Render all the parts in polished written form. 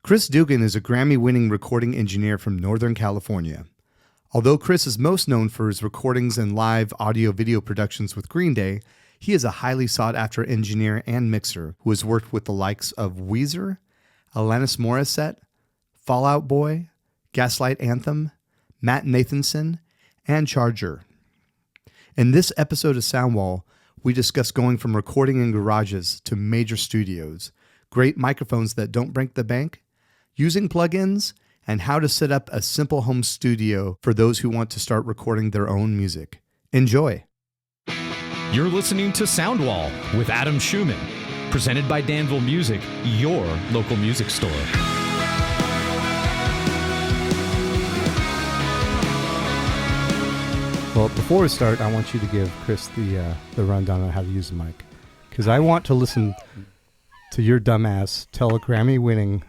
Chris Dugan is a Grammy-winning recording engineer from Northern California. Although Chris is most known for his recordings and live audio-video productions with Green Day, he is a highly sought-after engineer and mixer who has worked with the likes of Weezer, Alanis Morrisette, Fall Out Boy, Gaslight Anthem, Matt Nathanson, and Charger. In this episode of Soundwall, we discuss going from recording in garages to major studios, great microphones that don't break the bank, using plugins, and how to set up a simple home studio for those who want to start recording their own music. Enjoy. You're listening to Soundwall with Adam Schumann, presented by Danville Music, your local music store. Well, before we start, I want you to give Chris the rundown on how to use the mic, because I want to listen to your dumbass tell a Grammy-winning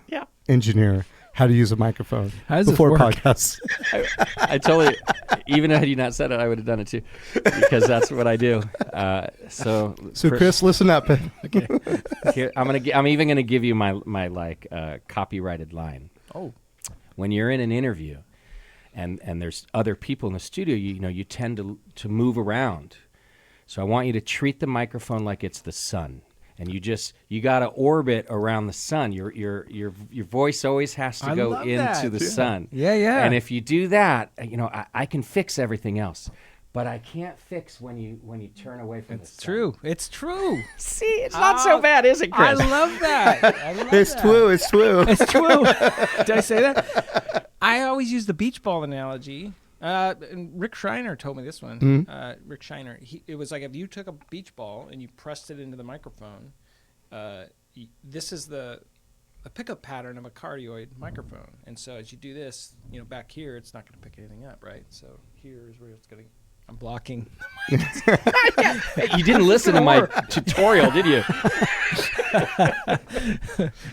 engineer how to use a microphone before podcasts. I totally, even had you not said it, I would have done it too, because that's what I do. So Chris, listen up. Okay, here, I'm even gonna give you my copyrighted line. Oh, when you're in an interview, and there's other people in the studio, you tend to move around. So I want you to treat the microphone like it's the sun. And you got to orbit around the sun. Your voice always has to go into the sun. Yeah. And if you do that, I can fix everything else, but I can't fix when you turn away from the sun. It's true. See, it's not so bad, is it, Chris? I love that. It's true. It's true. Did I say that? I always use the beach ball analogy. And Rick Schreiner told me this one. Mm-hmm. Rick Schreiner. It was like if you took a beach ball and you pressed it into the microphone, this is the pickup pattern of a cardioid microphone. And so as you do this, back here, it's not going to pick anything up, right? So here's where it's going to... I'm blocking. You didn't listen to my tutorial, did you?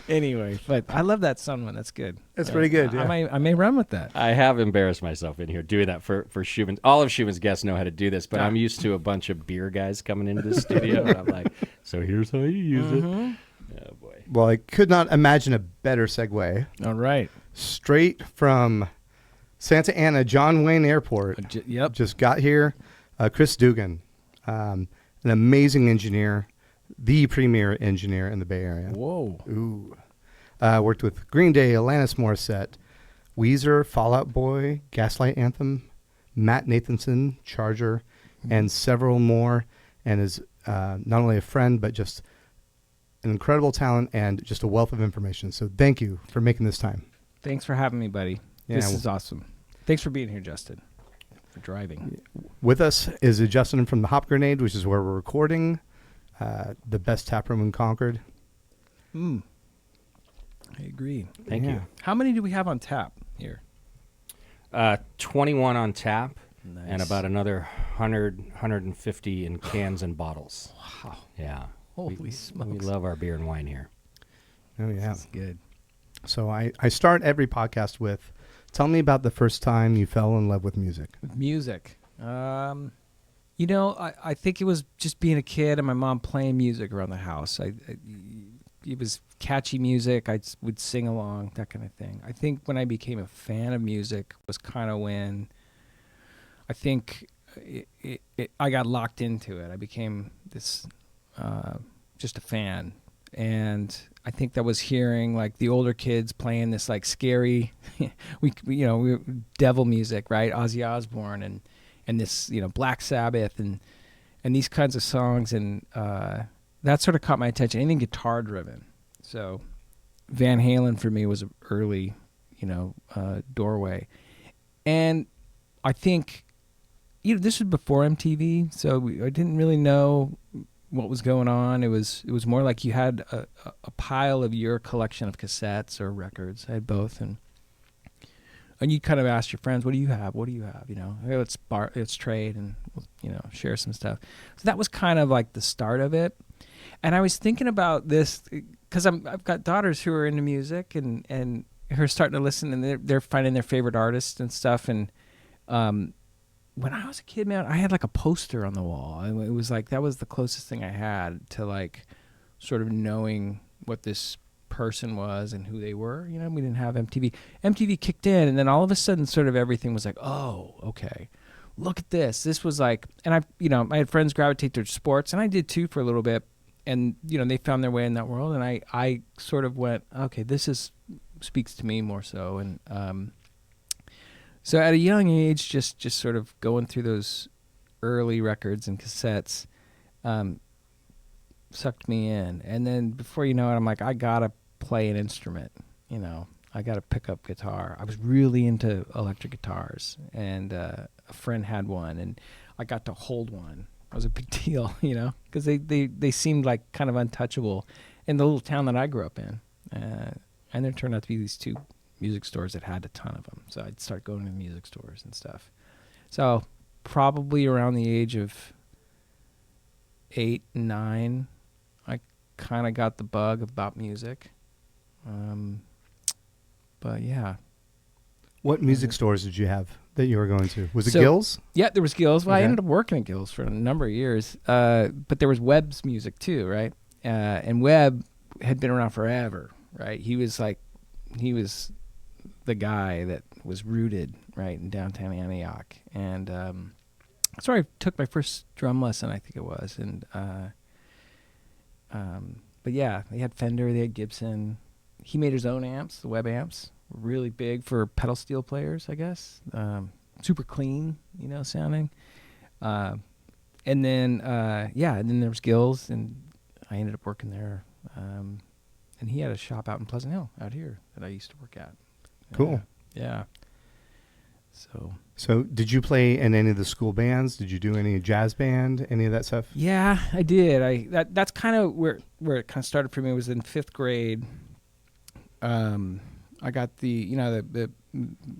Anyway, but I love that sun one. That's good. That's pretty good. Yeah. I may run with that. I have embarrassed myself in here doing that for Schumann. All of Schumann's guests know how to do this, but I'm used to a bunch of beer guys coming into the studio, and I'm like, so here's how you use it. Oh, boy. Well, I could not imagine a better segue. All right. Straight from Santa Ana, John Wayne Airport. Just got here. Chris Dugan, an amazing engineer, the premier engineer in the Bay Area. Whoa. Ooh. Worked with Green Day, Alanis Morrisette, Weezer, Fall Out Boy, Gaslight Anthem, Matt Nathanson, Charger, and several more. And is not only a friend, but just an incredible talent and just a wealth of information. So thank you for making this time. Thanks for having me, buddy. Yeah, this is awesome. Thanks for being here, Justin, for driving. With us is Justin from the Hop Grenade, which is where we're recording, the best tap room in Concord. I agree. Thank you. How many do we have on tap here? 21 on tap, Nice. and about another 150 in cans and bottles. Wow. Yeah. Holy smokes. We love our beer and wine here. Oh, yeah. That's good. So I start every podcast with, tell me about the first time you fell in love with music. Music. I think it was just being a kid and my mom playing music around the house. It was catchy music. I would sing along, that kind of thing. I think when I became a fan of music was kind of when I think I got locked into it. I became this just a fan. And I think that was hearing like the older kids playing this like scary, we devil music, right? Ozzy Osbourne and this Black Sabbath and these kinds of songs, and that sort of caught my attention. Anything guitar driven. So Van Halen for me was an early doorway, and I think this was before MTV, so I didn't really know what was going on. It was more like you had a pile of your collection of cassettes or records. I had both, and you kind of ask your friends, "What do you have? What do you have?" Hey, let's trade and share some stuff. So that was kind of like the start of it. And I was thinking about this because I've got daughters who are into music and who are starting to listen, and they're finding their favorite artists and stuff. And when I was a kid, man, I had like a poster on the wall. And it was like, that was the closest thing I had to like sort of knowing what this person was and who they were. You know, we didn't have MTV. MTV kicked in, and then all of a sudden, sort of everything was like, oh, okay, look at this. This was like, and I had friends gravitate towards sports, and I did too for a little bit. And they found their way in that world, and I sort of went, okay, this speaks to me more so. And so at a young age, just sort of going through those early records and cassettes sucked me in. And then before you know it, I'm like, I gotta play an instrument. I gotta pick up guitar. I was really into electric guitars, and a friend had one, and I got to hold one. It was a big deal, because they seemed like kind of untouchable in the little town that I grew up in. And there turned out to be these 2 music stores that had a ton of them. So I'd start going to music stores and stuff. So probably around the age of 8, 9, I kind of got the bug about music. But yeah. What music stores did you have that you were going to? Was it Gill's? Yeah, there was Gill's. Well, Okay. I ended up working at Gill's for a number of years. But there was Webb's music too, right? And Webb had been around forever, right? He was the guy that was rooted right in downtown Antioch. And that's where I took my first drum lesson, I think it was. And but yeah, they had Fender, they had Gibson. He made his own amps, the Webb amps. Really big for pedal steel players, I guess. Super clean, sounding. And then there was Gill's, and I ended up working there. And he had a shop out in Pleasant Hill, out here, that I used to work at. Cool. Yeah. So did you play in any of the school bands? Did you do any jazz band, any of that stuff? Yeah, I did. That's kind of where it kind of started for me. Was in 5th grade. I got the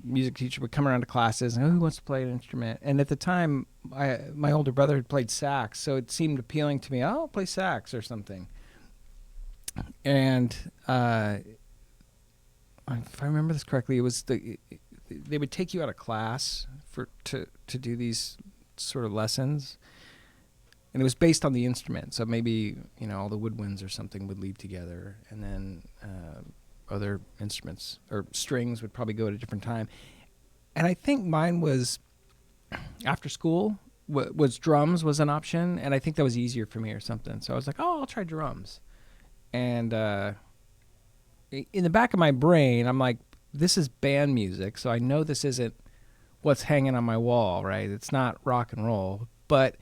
music teacher would come around to classes and who wants to play an instrument? And at the time, my older brother had played sax, so it seemed appealing to me. Oh, I'll play sax or something. And if I remember this correctly, it was they would take you out of class to do these sort of lessons, and it was based on the instrument. So maybe all the woodwinds or something would lead together, and then other instruments or strings would probably go at a different time. And I think mine was after school was drums was an option, and I think that was easier for me or something. So I was like, oh, I'll try drums. And in the back of my brain, I'm like, this is band music, so I know this isn't what's hanging on my wall, right? It's not rock and roll. But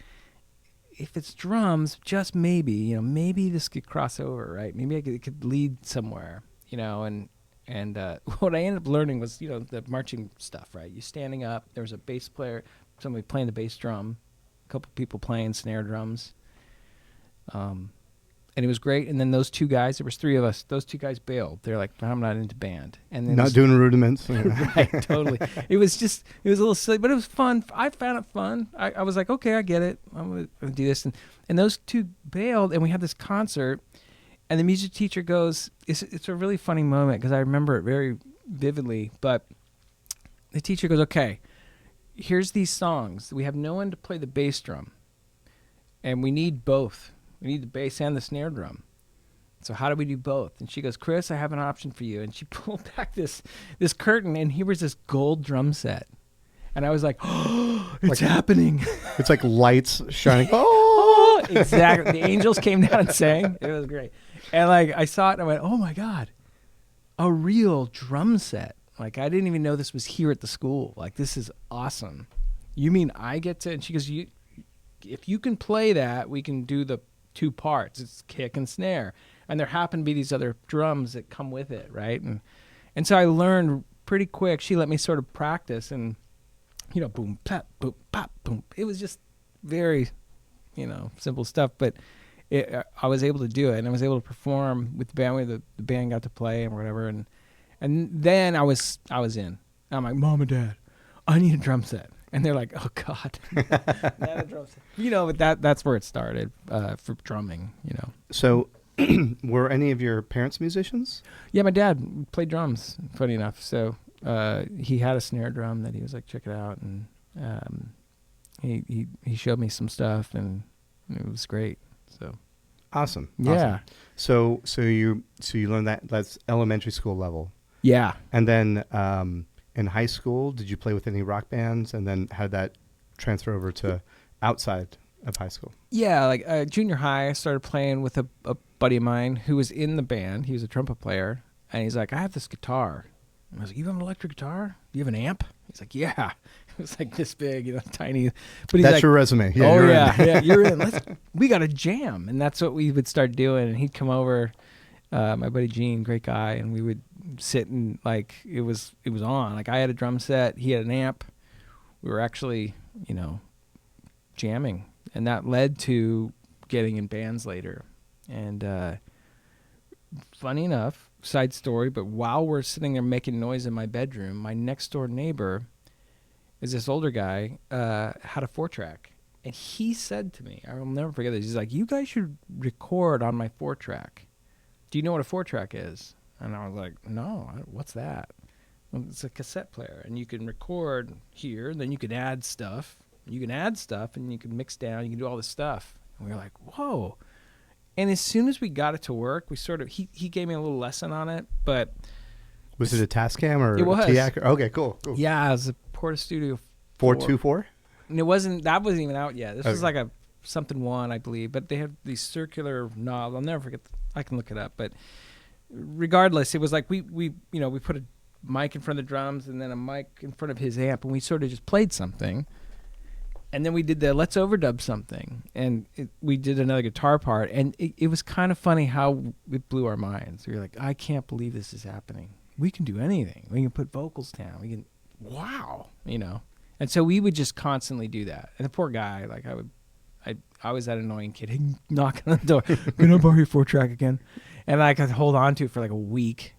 if it's drums, just maybe, maybe this could cross over, right? Maybe it could lead somewhere, and what I ended up learning was, the marching stuff, right? You standing up, there was a bass player, somebody playing the bass drum, a couple people playing snare drums. And it was great. And then those 2 guys, there was 3 of us, those 2 guys bailed. They're like, I'm not into band. And then Not doing rudiments. right, totally. It was a little silly, but it was fun. I found it fun. I was like, okay, I get it. I'm going to do this. And those 2 bailed, and we had this concert, and the music teacher goes, it's a really funny moment because I remember it very vividly, but the teacher goes, okay, here's these songs. We have no one to play the bass drum, and we need both. We need the bass and the snare drum. So how do we do both? And she goes, Chris, I have an option for you. And she pulled back this curtain, and here was this gold drum set. And I was like, oh, it's happening. It's like lights shining. Oh, exactly. The angels came down and sang. It was great. And I saw it, and I went, oh, my God, a real drum set. I didn't even know this was here at the school. This is awesome. You mean I get to? And she goes, if you can play that, we can do the 2 parts. It's kick and snare, and there happen to be these other drums that come with it, right? And so I learned pretty quick. She let me sort of practice, and boom, pop, boom, pop, boom. It was just very, simple stuff, but I was able to do it, and I was able to perform with the band. The band got to play and whatever, and then I was in. I'm like, Mom and Dad, I need a drum set. And they're like, oh, God. Not a drum set. But that's where it started for drumming, So were any of your parents musicians? Yeah, my dad played drums, funny enough. So he had a snare drum that he was like, check it out. And he showed me some stuff, and it was great. So Awesome. Yeah. Awesome. So you learned that's elementary school level. Yeah. And then in high school, did you play with any rock bands? And then how did that transfer over to outside of high school? Yeah, like junior high, I started playing with a buddy of mine who was in the band. He was a trumpet player, and he's like, I have this guitar. And I was like, you have an electric guitar? Do you have an amp? He's like, yeah. It was like this big, tiny. But he's That's like, your resume. Yeah, oh, you're yeah, in. yeah, you're in. We got to jam. And that's what we would start doing. And he'd come over, my buddy Gene, great guy, and we would sit and, like, it was on. Like, I had a drum set. He had an amp. We were actually, jamming. And that led to getting in bands later. And funny enough, side story, but while we're sitting there making noise in my bedroom, my next door neighbor is this older guy, had a 4-track. And he said to me, I will never forget this, he's like, you guys should record on my 4-track. Do you know what a 4-track is? And I was like, no, what's that? Well, it's a cassette player, and you can record here, and then you can add stuff. You can add stuff, and you can mix down, you can do all this stuff. And we were like, whoa. And as soon as we got it to work, we sort of, he gave me a little lesson on it, but... Was it a Tascam or it was. a TIAC? Okay, cool. Yeah, it was a Porta Studio 424? And that wasn't even out yet. This was like a something one, I believe. But they have these circular knobs. I'll never forget. I can look it up. But regardless, it was like we put a mic in front of the drums and then a mic in front of his amp, and we sort of just played something. And then we did the let's overdub something, and we did another guitar part, and it was kind of funny how it blew our minds. We were like, I can't believe this is happening. We can do anything. We can put vocals down. We can, wow, And so we would just constantly do that. And the poor guy, like I was that annoying kid, hey, knocking on the door, can I borrow your 4-track again? And I could hold on to it for like a week,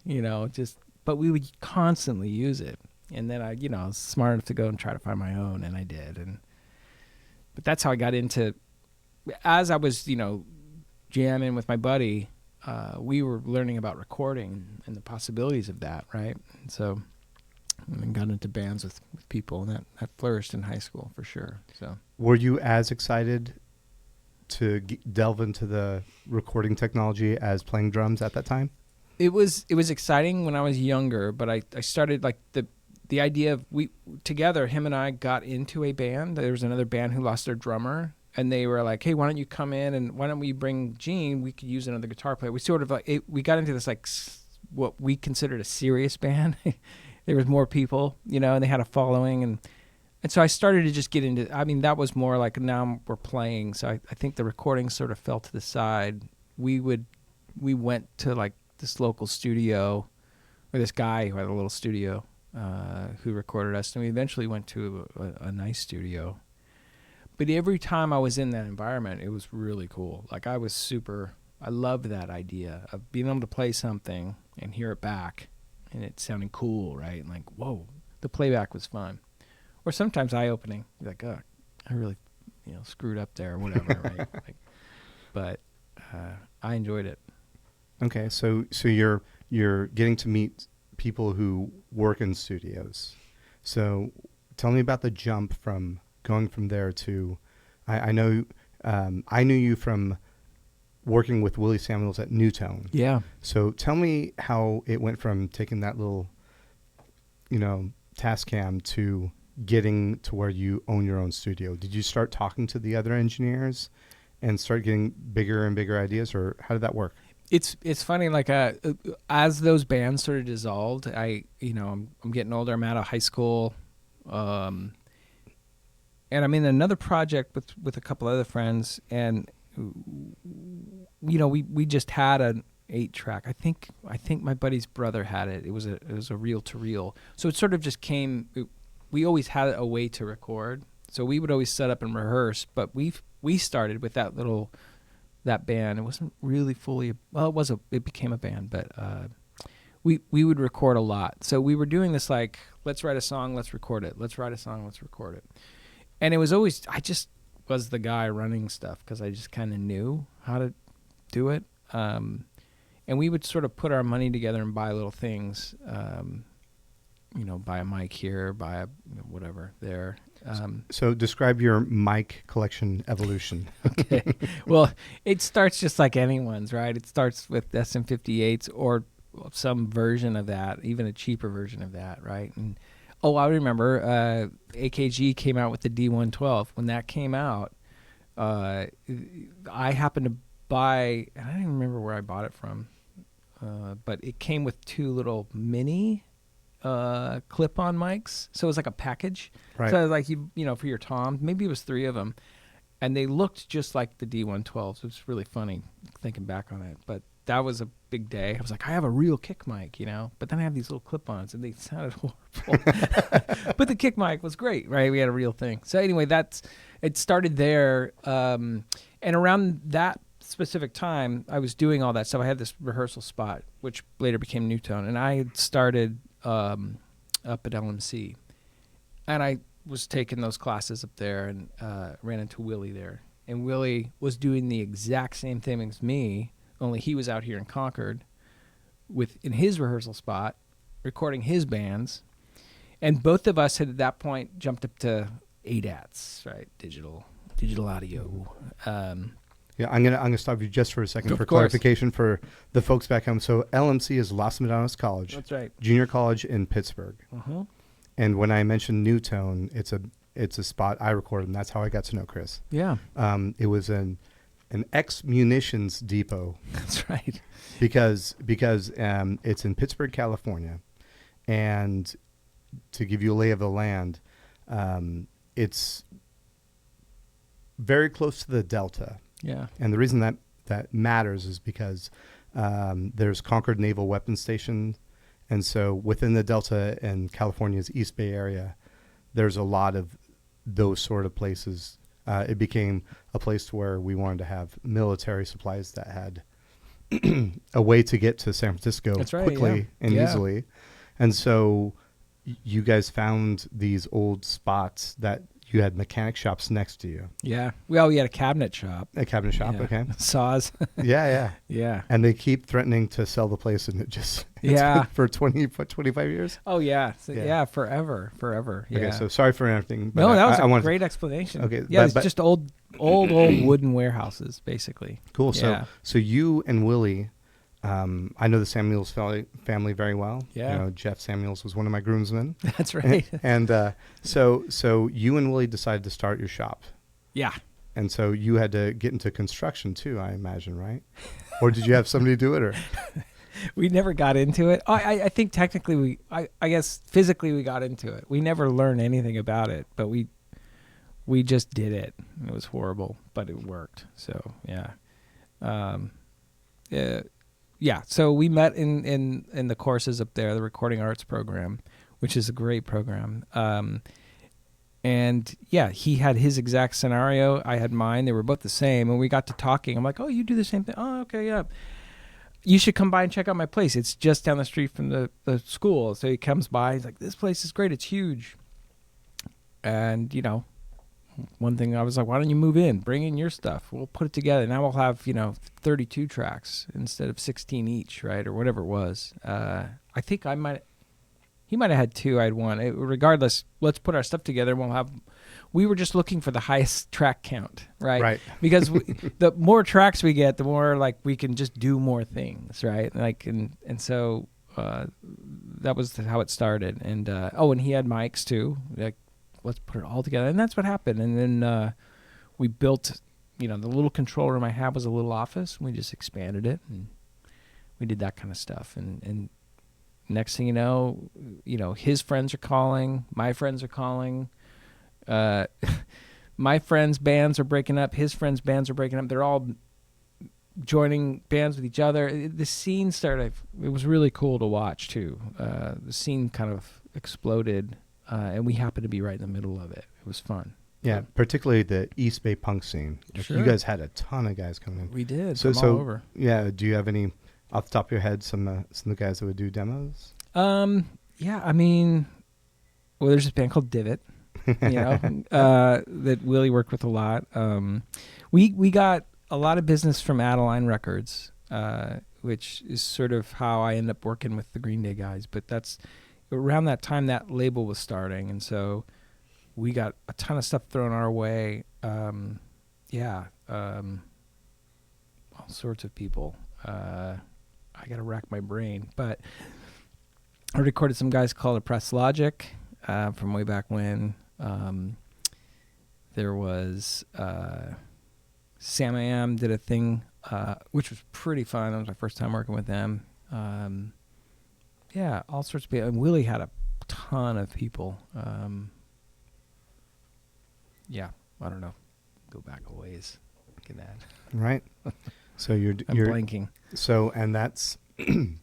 but we would constantly use it. And then I was smart enough to go and try to find my own, and I did. But that's how I got into, as I was, jamming with my buddy, we were learning about recording and the possibilities of that, right? And so I got into bands with people, and that flourished in high school for sure. So, were you as excited to delve into the recording technology as playing drums at that time? It was exciting when I was younger, but I started like the idea of him and I got into a band. There was another band who lost their drummer, and they were like, hey, why don't you come in and why don't we bring Gene? We could use another guitar player. We sort of we got into this like what we considered a serious band. There was more people, and they had a following. And so I started to just get into, that was more like now we're playing. So I think the recording sort of fell to the side. We went to like this local studio, or this guy who had a little studio, who recorded us, and we eventually went to a nice studio. But every time I was in that environment, it was really cool. Like I loved that idea of being able to play something and hear it back, and it sounding cool, right? And like, whoa, the playback was fun. Or sometimes eye-opening, like, oh, I really, screwed up there or whatever, right? But I enjoyed it. Okay, so you're getting to meet people who work in studios. So tell me about the jump from going from there to, I know I knew you from working with Willie Samuels at Newtone. Yeah. So tell me how it went from taking that little, Tascam to getting to where you own your own studio. Did you start talking to the other engineers and start getting bigger and bigger ideas, or how did that work? It's funny, like as those bands sort of dissolved, I'm getting older. I'm out of high school, and I'm in another project with a couple other friends, and we just had an 8-track. I think my buddy's brother had it. It was a reel to reel. So it sort of just came. We always had a way to record, so we would always set up and rehearse. But we started with that band. It wasn't really fully, well, it became a band, but we would record a lot. So we were doing this like, let's write a song, let's record it. Let's write a song, let's record it. And it was always, I just was the guy running stuff because I just kind of knew how to do it. And we would sort of put our money together and buy little things. buy a mic here, buy a whatever there. So describe your mic collection evolution. Okay. Well, it starts just like anyone's, right? It starts with SM58s or some version of that, even a cheaper version of that, right? And I remember AKG came out with the D112. When that came out, I happened to buy, and I don't even remember where I bought it from, but it came with 2 little mini clip-on mics, so it was like a package. Right. So like for your tom, maybe it was 3 of them, and they looked just like the D112s. It was really funny thinking back on it, but that was a big day. I was like, I have a real kick mic, but then I have these little clip-ons, and they sounded horrible. But the kick mic was great, right? We had a real thing. So anyway, it started there, and around that specific time, I was doing all that stuff. I had this rehearsal spot, which later became Newtone, and I had started up at LMC, and I was taking those classes up there, and ran into Willie there, and Willie was doing the exact same thing as me, only he was out here in Concord in his rehearsal spot recording his bands, and both of us had at that point jumped up to ADATs, right? Digital audio. Yeah, I'm gonna stop you just for a second Of for course. clarification for the folks back home. So LMC is Los Medanos College. That's right. Junior college in Pittsburgh. Uh-huh. And when I mentioned Newtone, it's a spot I recorded, and that's how I got to know Chris. Yeah. It was an ex-munitions depot. That's right. because it's in Pittsburgh, California, and to give you a lay of the land, it's very close to the Delta. Yeah. And the reason that matters is because there's Concord Naval Weapons Station, and so within the Delta and California's East Bay area, there's a lot of those sort of places. It became a place where we wanted to have military supplies that had a way to get to San Francisco That's right, quickly and Yeah. easily. And so you guys found these old spots that you had mechanic shops next to you. Yeah. Well, we had a cabinet shop. A cabinet shop, Yeah. okay. Saws. Yeah. Yeah. And they keep threatening to sell the place, and it's Yeah. been for 25 years. Oh, yeah. So, Yeah. yeah, forever. Yeah. Okay, so sorry for anything. But No, that was I a wanted great explanation. Okay, Yeah, it's but- just old wooden warehouses, basically. Cool. Yeah. So you and Willie, I know the Samuels family very well. Yeah. You know, Jeff Samuels was one of my groomsmen. That's right. And so you and Willie decided to start your shop. Yeah. And so you had to get into construction too, I imagine, right? Or did you have somebody do it? Or We never got into it. I think technically I guess physically we got into it. We never learned anything about it, but we just did it. It was horrible, but it worked. So, yeah. Yeah, so we met in the courses up there, the recording arts program, which is a great program. And yeah, he had his exact scenario. I had mine. They were both the same. And we got to talking. I'm like, oh, you do the same thing? Oh, okay, yeah. You should come by and check out my place. It's just down the street from the school. So he comes by. He's like, this place is great. It's huge. And, one thing I was like, why don't you move in? Bring in your stuff. We'll put it together. Now we'll have, 32 tracks instead of 16 each, right? Or whatever it was. I think he might have had 2. I had 1. Regardless, let's put our stuff together and we were just looking for the highest track count, right? Right. Because the more tracks we get, the more like we can just do more things, right? Like, and so that was how it started. And, and he had mics too. Like, let's put it all together. And that's what happened. And then we built, the little control room I had was a little office. And we just expanded it, and we did that kind of stuff. And next thing you know, his friends are calling, my friends are calling. My friends' bands are breaking up. His friends' bands are breaking up. They're all joining bands with each other. The scene started. It was really cool to watch too. The scene kind of exploded. And we happened to be right in the middle of it. It was fun. yeah, particularly the East Bay punk scene. Sure. You guys had a ton of guys coming in. We did. So from all over. Yeah, do you have any off the top of your head some of the guys that would do demos? Yeah, I mean, there's this band called Divot, that Willie worked with a lot. We got a lot of business from Adeline Records, which is sort of how I end up working with the Green Day guys. But around that time that label was starting, and so we got a ton of stuff thrown our way. All sorts of people. I got to rack my brain, but I recorded some guys called Oppressed Logic from way back when. There was Sam I Am did a thing which was pretty fun. That was my first time working with them. All sorts of people. And Willie had a ton of people. I don't know. Go back a ways. Look at that. Right. So you're blanking. So, and that's the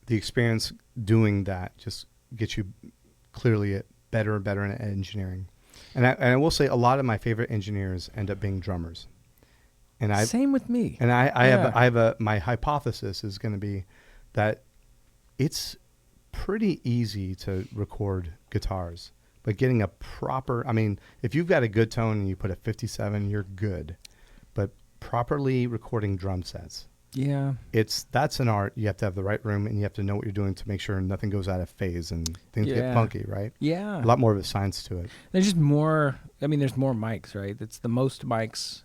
experience doing that just gets you clearly better and better in engineering. And I will say a lot of my favorite engineers end up being drummers. And Same with me. And I have my hypothesis is going to be that it's pretty easy to record guitars, but getting a proper, I mean, if you've got a good tone and you put a 57, you're good. But properly recording drum sets, that's an art. You have to have the right room, and you have to know what you're doing to make sure nothing goes out of phase and things get funky, right? Yeah. A lot more of a science to it. There's just more, there's more mics, right? It's the most mics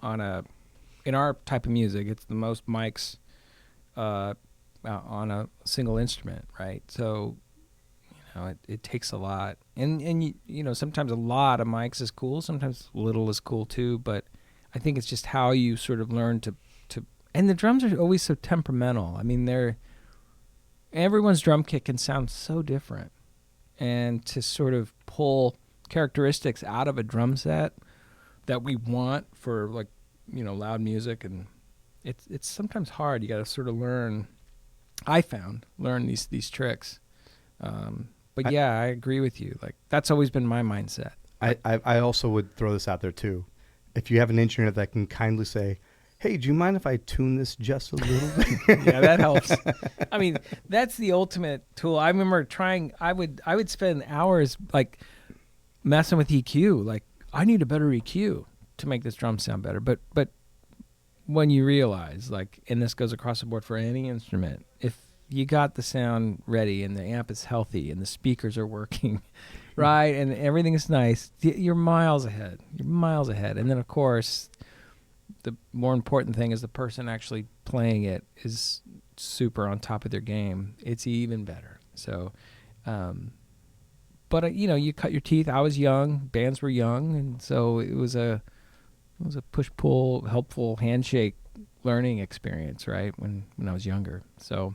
in our type of music, it's the most mics on a single instrument, right? So, it takes a lot. And sometimes a lot of mics is cool, sometimes little is cool too, but I think it's just how you sort of learn to and the drums are always so temperamental. I mean, everyone's drum kit can sound so different. And to sort of pull characteristics out of a drum set that we want for loud music, and it's sometimes hard. You got to sort of learn these tricks. But I agree with you. Like, that's always been my mindset. I also would throw this out there too. If you have an engineer that can kindly say, hey, do you mind if I tune this just a little bit? Yeah, that helps. I mean, that's the ultimate tool. I remember trying, I would spend hours like messing with EQ. Like, I need a better EQ to make this drum sound better. But when you realize, like, and this goes across the board for any instrument, if you got the sound ready and the amp is healthy and the speakers are working, right, and everything is nice, you're miles ahead. And then, of course, the more important thing is the person actually playing it is super on top of their game. It's even better. So, but you cut your teeth. I was young, bands were young, and so it was a push-pull, helpful handshake learning experience, right? When I was younger. So,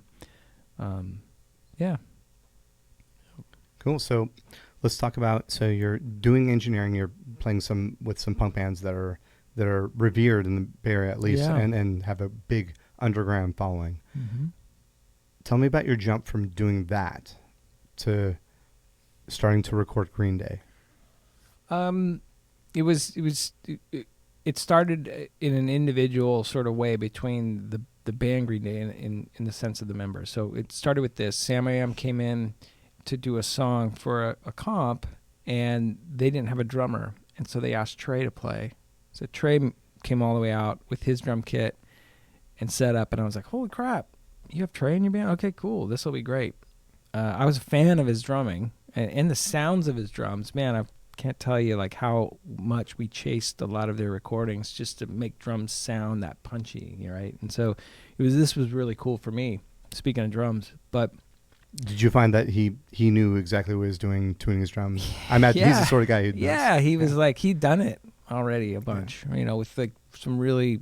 Cool. So, let's talk about. So you're doing engineering. You're playing with some punk bands that are revered in the Bay Area at least, and have a big underground following. Mm-hmm. Tell me about your jump from doing that to starting to record Green Day. It started in an individual sort of way between the band Green Day in the sense of the members. So it started with this. Sam I Am came in to do a song for a comp, and they didn't have a drummer, and so they asked Trey to play. So Trey came all the way out with his drum kit and set up, and I was like, holy crap, you have Trey in your band? Okay, cool. This will be great. I was a fan of his drumming and the sounds of his drums. Man, I can't tell you like how much we chased a lot of their recordings just to make drums sound that punchy, right? And so this was really cool for me, speaking of drums. But did you find that he knew exactly what he was doing, tuning his drums? I imagine he's the sort of guy who does. Yeah, he was like, he'd done it already a bunch, with like some really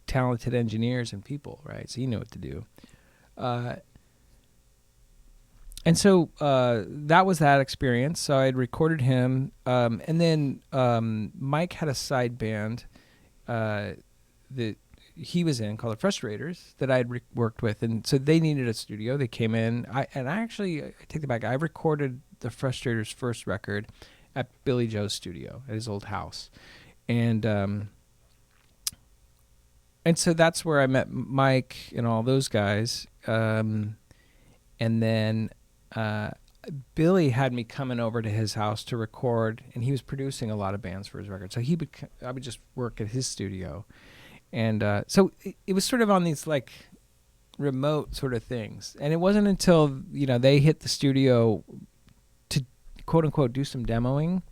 talented engineers and people, right? So he knew what to do. And so that was that experience. So I had recorded him. And then Mike had a side band that he was in called the Frustrators that I had worked with. And so they needed a studio. They came in. I take that back. I recorded the Frustrators' first record at Billy Joe's studio at his old house. And so that's where I met Mike and all those guys. And then Billy had me coming over to his house to record, and he was producing a lot of bands for his record. So I would just work at his studio. And so it was sort of on these like remote sort of things. And it wasn't until, they hit the studio to quote unquote do some demoing.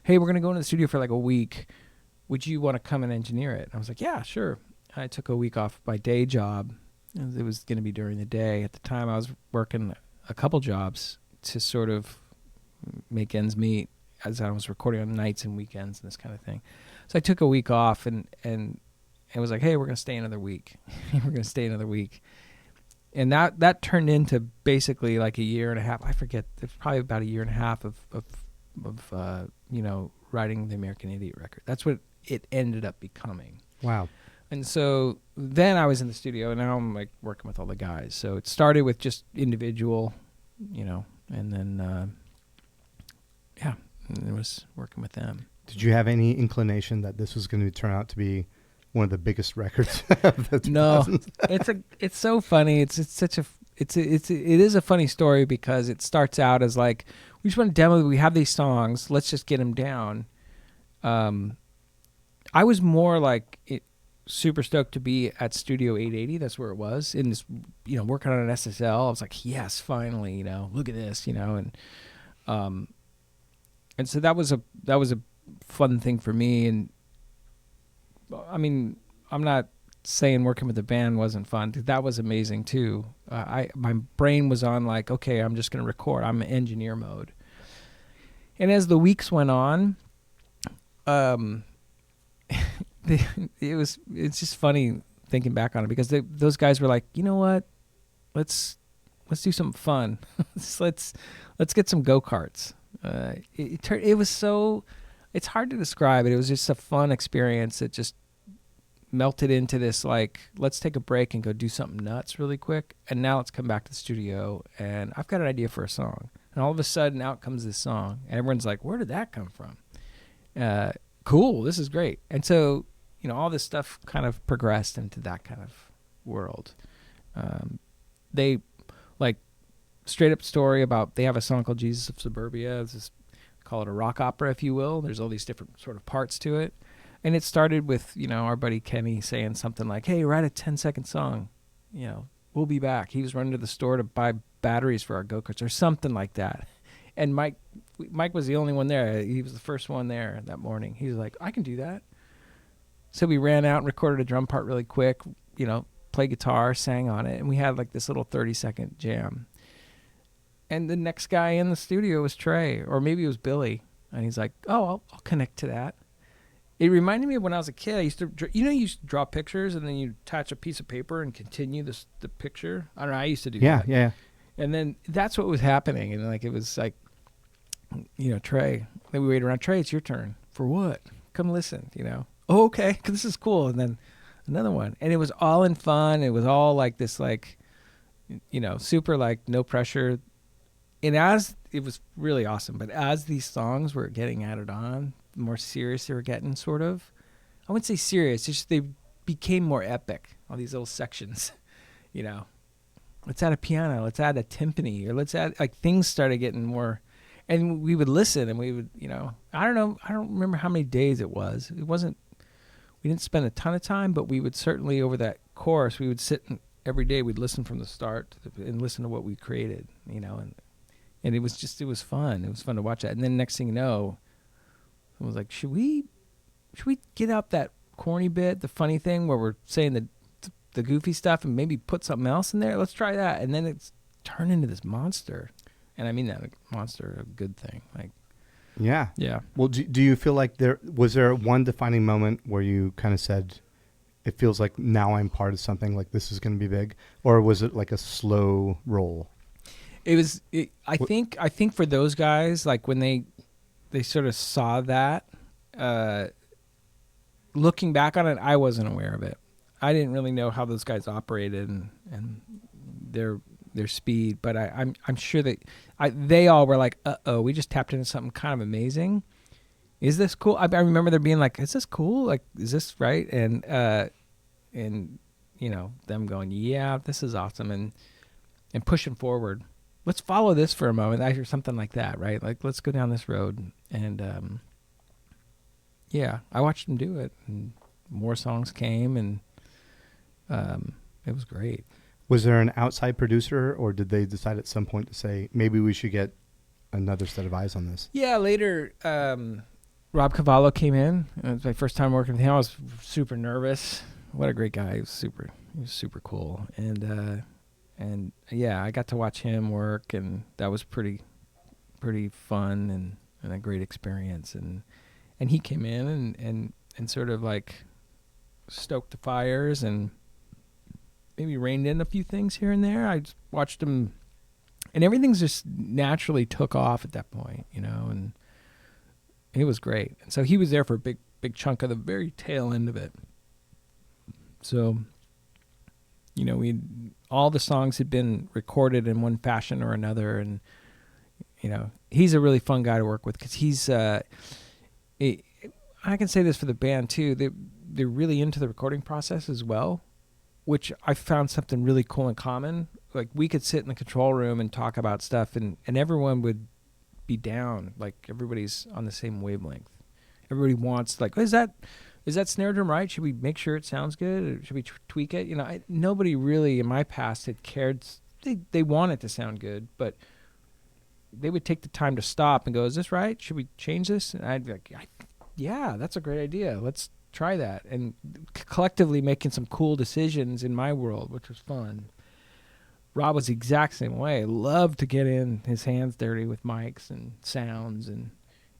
Hey, we're going to go into the studio for like a week. Would you want to come and engineer it? And I was like, yeah, sure. I took a week off my day job. It was going to be during the day. At the time, I was working a couple jobs to sort of make ends meet as I was recording on nights and weekends and this kind of thing. So I took a week off and it was like, hey, we're going to stay another week. We're going to stay another week. And that turned into basically like a year and a half. I forget. It's probably about a year and a half of writing the American Idiot record. That's what it ended up becoming. Wow. And so then I was in the studio, and now I'm like working with all the guys. So it started with just individual, and then, and it was working with them. Did you have any inclination that this was going to turn out to be one of the biggest records of the 2000s? No, it's so funny. It is a funny story because it starts out as like, we just want to demo. We have these songs. Let's just get them down. I was more like super stoked to be at Studio 880. That's where it was in this, working on an SSL. I was like, yes, finally, look at this, and so that was a fun thing for me. And I mean, I'm not saying working with the band wasn't fun. That was amazing too. My brain was on like, okay, I'm just going to record. I'm in engineer mode. And as the weeks went on, it's just funny thinking back on it because those guys were like, you know what, let's do something fun. let's get some go-karts. It was so, it's hard to describe it. It was just a fun experience that just melted into this like, let's take a break and go do something nuts really quick, and now let's come back to the studio and I've got an idea for a song. And all of a sudden out comes this song and everyone's like, where did that come from? Cool, this is great. And so, all this stuff kind of progressed into that kind of world. They like straight up story about, they have a song called Jesus of Suburbia. It's just, call it a rock opera, if you will. There's all these different sort of parts to it. And it started with, our buddy Kenny saying something like, hey, write a 10-second song. We'll be back. He was running to the store to buy batteries for our go-karts or something like that. And Mike was the only one there. He was the first one there that morning. He was like, I can do that. So we ran out and recorded a drum part really quick, played guitar, sang on it, and we had like this little 30-second jam. And the next guy in the studio was Trey, or maybe it was Billy. And he's like, oh, I'll connect to that. It reminded me of when I was a kid. I used to, you used to draw pictures and then you attach a piece of paper and continue the picture. I don't know. I used to do that. Yeah. And then that's what was happening. And like, it was like, Trey, then we wait around. Trey, it's your turn. For what? Come listen, Oh, okay. 'Cause this is cool. And then another one. And it was all in fun. It was all like this, like, super like no pressure. And as it was really awesome, but as these songs were getting added on, the more serious they were getting, sort of. I wouldn't say serious, it's just they became more epic, all these little sections. Let's add a piano, let's add a timpani, or let's add, like, things started getting more, and we would listen and we would, I don't remember how many days it was. We didn't spend a ton of time, but we would certainly, over that course, we would sit and every day we'd listen from the start and listen to what we created, and it was fun. It was fun to watch that. And then next thing you know, I was like, should we get out that corny bit, the funny thing where we're saying the goofy stuff and maybe put something else in there? Let's try that. And then it's turned into this monster. And I mean that, a monster, a good thing. Like, yeah. Well, do you feel like there was one defining moment where you kind of said, it feels like now I'm part of something, like this is going to be big? Or was it like a slow roll? It was, I think for those guys, like when they sort of saw that, looking back on it, I wasn't aware of it. I didn't really know how those guys operated and their speed, but I'm sure that they all were like, we just tapped into something kind of amazing. Is this cool? I remember there being like, is this cool? Like, is this right? And them going, yeah, this is awesome, and pushing forward. Let's follow this for a moment, or something like that, right? Like, let's go down this road. And I watched them do it, and more songs came, and it was great. Was there an outside producer, or did they decide at some point to say, maybe we should get another set of eyes on this? Yeah, later, Rob Cavallo came in. It was my first time working with him. I was super nervous. What a great guy. He was super cool. And yeah, I got to watch him work, and that was pretty fun and a great experience. And he came in and sort of like stoked the fires and maybe reined in a few things here and there. I just watched him, and everything's just naturally took off at that point, and it was great. And so he was there for a big chunk of the very tail end of it. So, all the songs had been recorded in one fashion or another, and he's a really fun guy to work with because he's I can say this for the band too. They're really into the recording process as well, which I found something really cool in common. Like, we could sit in the control room and talk about stuff, and everyone would be down. Like, everybody's on the same wavelength. Everybody wants, like, is that snare drum right? Should we make sure it sounds good? Or should we tweak it? Nobody really in my past had cared. They want it to sound good, but they would take the time to stop and go, is this right? Should we change this? And I'd be like, yeah, that's a great idea. Let's try that. And collectively making some cool decisions in my world, which was fun. Rob was the exact same way. Loved to get in his hands dirty with mics and sounds, and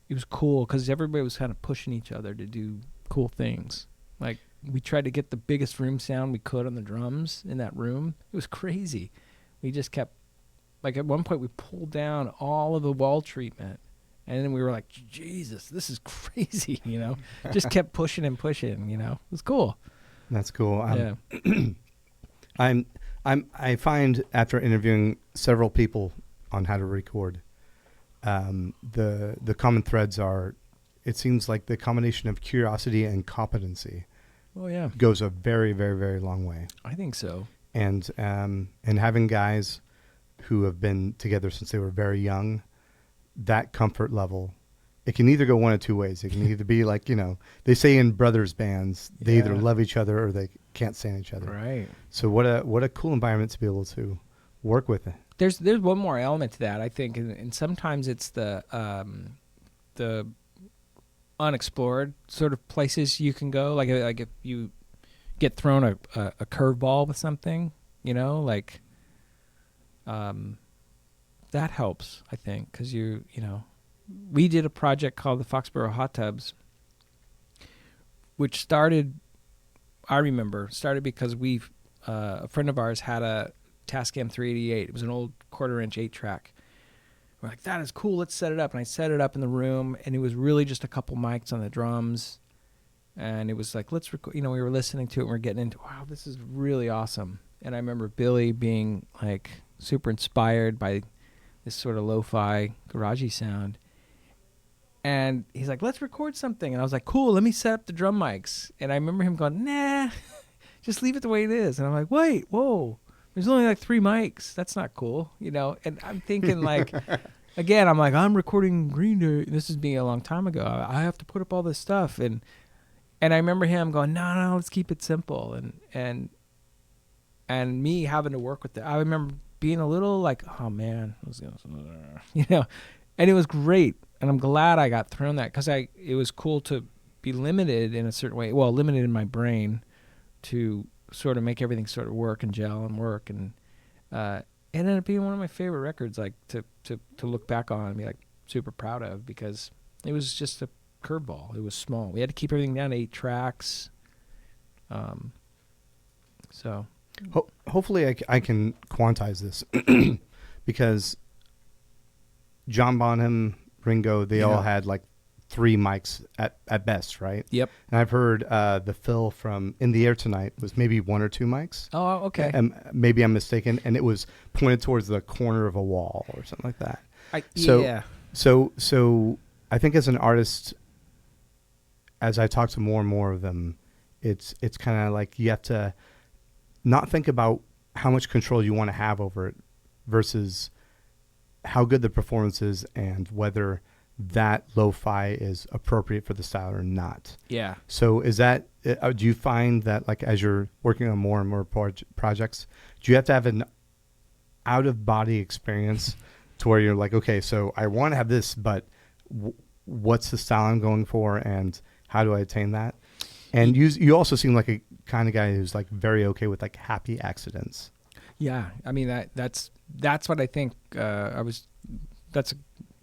it was cool because everybody was kind of pushing each other to do cool things. Like, we tried to get the biggest room sound we could on the drums in that room. It was crazy. We just kept, like, at one point we pulled down all of the wall treatment, and then we were like, Jesus, this is crazy, Just kept pushing and pushing, It was cool. That's cool. Yeah. I find, after interviewing several people on how to record, the common threads are, it seems like the combination of curiosity and competency Oh yeah, goes a very, very, very long way. I think so. And having guys who have been together since they were very young, that comfort level, it can either go one of two ways. It can either be like, they say in brothers bands, they either love each other or they can't stand each other. Right. So what a cool environment to be able to work with it. There's one more element to that, I think, and sometimes it's the unexplored sort of places you can go. Like if you get thrown a curveball with something, that helps, I think, because we did a project called the Foxborough Hot Tubs, which started because a friend of ours had a Tascam 388. It was an old 1/4-inch 8-track. We're like, that is cool, let's set it up. And I set it up in the room, and it was really just a couple mics on the drums. And it was like, let's record, we were listening to it, and we're getting into, wow, this is really awesome. And I remember Billy being like super inspired by this sort of lo-fi garagey sound. And he's like, let's record something. And I was like, cool, let me set up the drum mics. And I remember him going, nah, just leave it the way it is. And I'm like, wait, whoa, there's only like 3 mics. That's not cool, And I'm thinking like, again, I'm like, I'm recording Green Day. This is being a long time ago. I have to put up all this stuff. And I remember him going, no, let's keep it simple. And me having to work with it. I remember being a little like, oh man, and it was great. And I'm glad I got thrown that, because it was cool to be limited in a certain way. Well, limited in my brain to sort of make everything sort of work and gel and work. And it ended up being one of my favorite records, like to look back on and be like super proud of, because it was just a curveball. It was small. We had to keep everything down to 8 tracks. So hopefully I can quantize this because John Bonham, Ringo, they all had like 3 mics at best, right? Yep. And I've heard the Phil from In the Air Tonight was maybe 1 or 2 mics. Oh, okay. And maybe I'm mistaken, and it was pointed towards the corner of a wall or something like that. Yeah. So I think as an artist, as I talk to more and more of them, it's kind of like you have to not think about how much control you want to have over it versus how good the performance is and whether that lo-fi is appropriate for the style or not. Yeah. So is that, do you find that like as you're working on more and more projects, do you have to have an out-of-body experience to where you're like, okay, so I want to have this, but what's the style I'm going for and how do I attain that? And you also seem like a kind of guy who's like very okay with like happy accidents. Yeah, I mean that's what I think. That's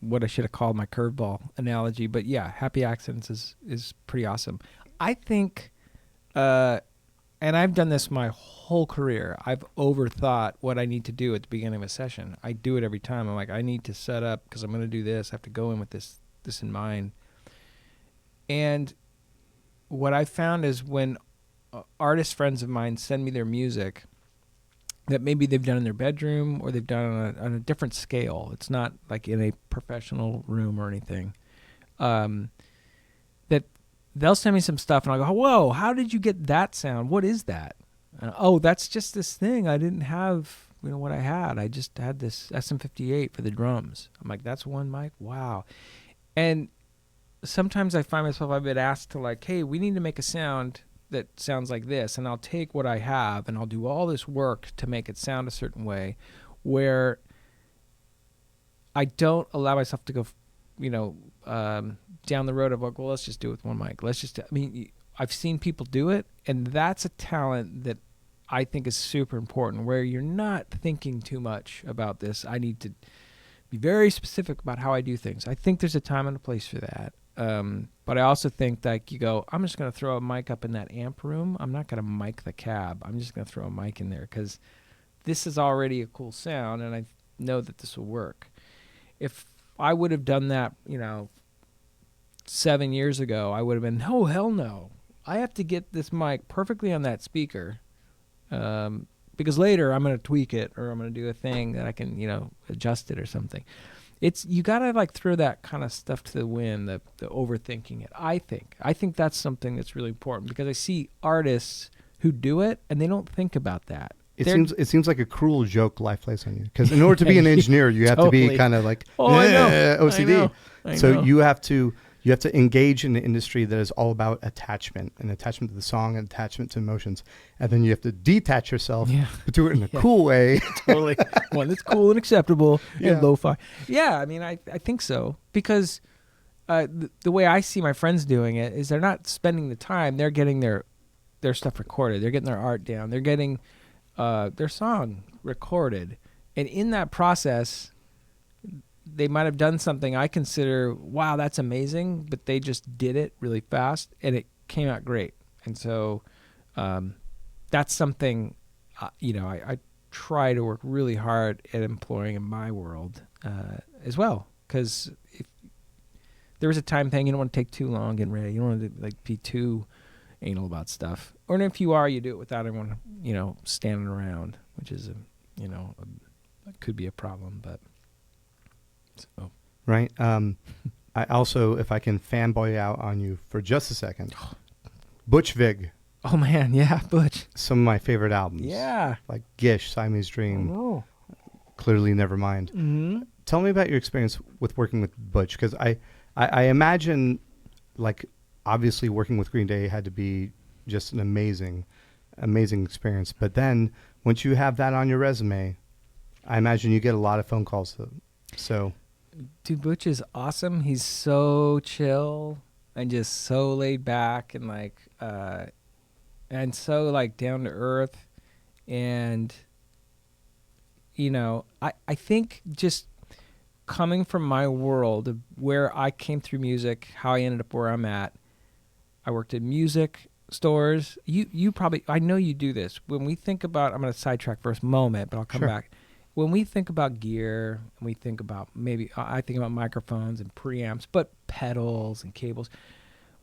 what I should have called my curveball analogy. But yeah, happy accidents is pretty awesome. I think, and I've done this my whole career. I've overthought what I need to do at the beginning of a session. I do it every time. I'm like, I need to set up because I'm going to do this. I have to go in with this in mind. And what I found is when artist friends of mine send me their music that maybe they've done in their bedroom or they've done on a different scale. It's not like in a professional room or anything. That they'll send me some stuff and I'll go, whoa, how did you get that sound? What is that? Oh, that's just this thing. I didn't have, what I had. I just had this SM58 for the drums. I'm like, that's one mic? Wow. And sometimes I find myself, I've been asked to like, hey, we need to make a sound that sounds like this, and I'll take what I have and I'll do all this work to make it sound a certain way where I don't allow myself to go, down the road of like, well, let's just do it with one mic. I've seen people do it, and that's a talent that I think is super important where you're not thinking too much about this. I need to be very specific about how I do things. I think there's a time and a place for that. But I also think that you go, I'm just going to throw a mic up in that amp room. I'm not going to mic the cab. I'm just going to throw a mic in there because this is already a cool sound, and I know that this will work. If I would have done that, 7 years ago, I would have been, no, hell no. I have to get this mic perfectly on that speaker because later I'm going to tweak it or I'm going to do a thing that I can, adjust it or something. You got to like throw that kind of stuff to the wind, the overthinking it. I think that's something that's really important because I see artists who do it and they don't think about that. It seems like a cruel joke life plays on you because in order to be an engineer, you have totally. To be kind of like OCD. I know. You have to engage in an industry that is all about attachment and attachment to the song and attachment to emotions. And then you have to detach yourself, but do it in a cool way. Totally. One that's cool and acceptable and lo-fi. Yeah, I think so. Because the way I see my friends doing it is they're not spending the time. They're getting their stuff recorded. They're getting their art down. They're getting their song recorded. And in that process, they might have done something I consider, wow, that's amazing, but they just did it really fast and it came out great. And so that's something, I try to work really hard at employing in my world as well. Because if there is a time thing, you don't want to take too long getting ready. You don't want to be too anal about stuff. Or if you are, you do it without everyone, standing around, which is, could be a problem, but. So. Right. I also, if I can fanboy out on you for just a second, Butch Vig. Oh man, yeah, Butch. Some of my favorite albums. Yeah. Like Gish, Siamese Dream. Oh. Clearly Nevermind. Mm-hmm. Tell me about your experience with working with Butch, because I imagine, like, obviously working with Green Day had to be just an amazing experience. But then once you have that on your resume, I imagine you get a lot of phone calls. So. Dude, Butch is awesome. He's so chill and just so laid back and and so down to earth. And, I think just coming from my world of where I came through music, how I ended up where I'm at, I worked in music stores. You probably, I know you do this. When we think about, I'm going to sidetrack for a moment, but I'll come back. When we think about gear, and we think about I think about microphones and preamps, but pedals and cables,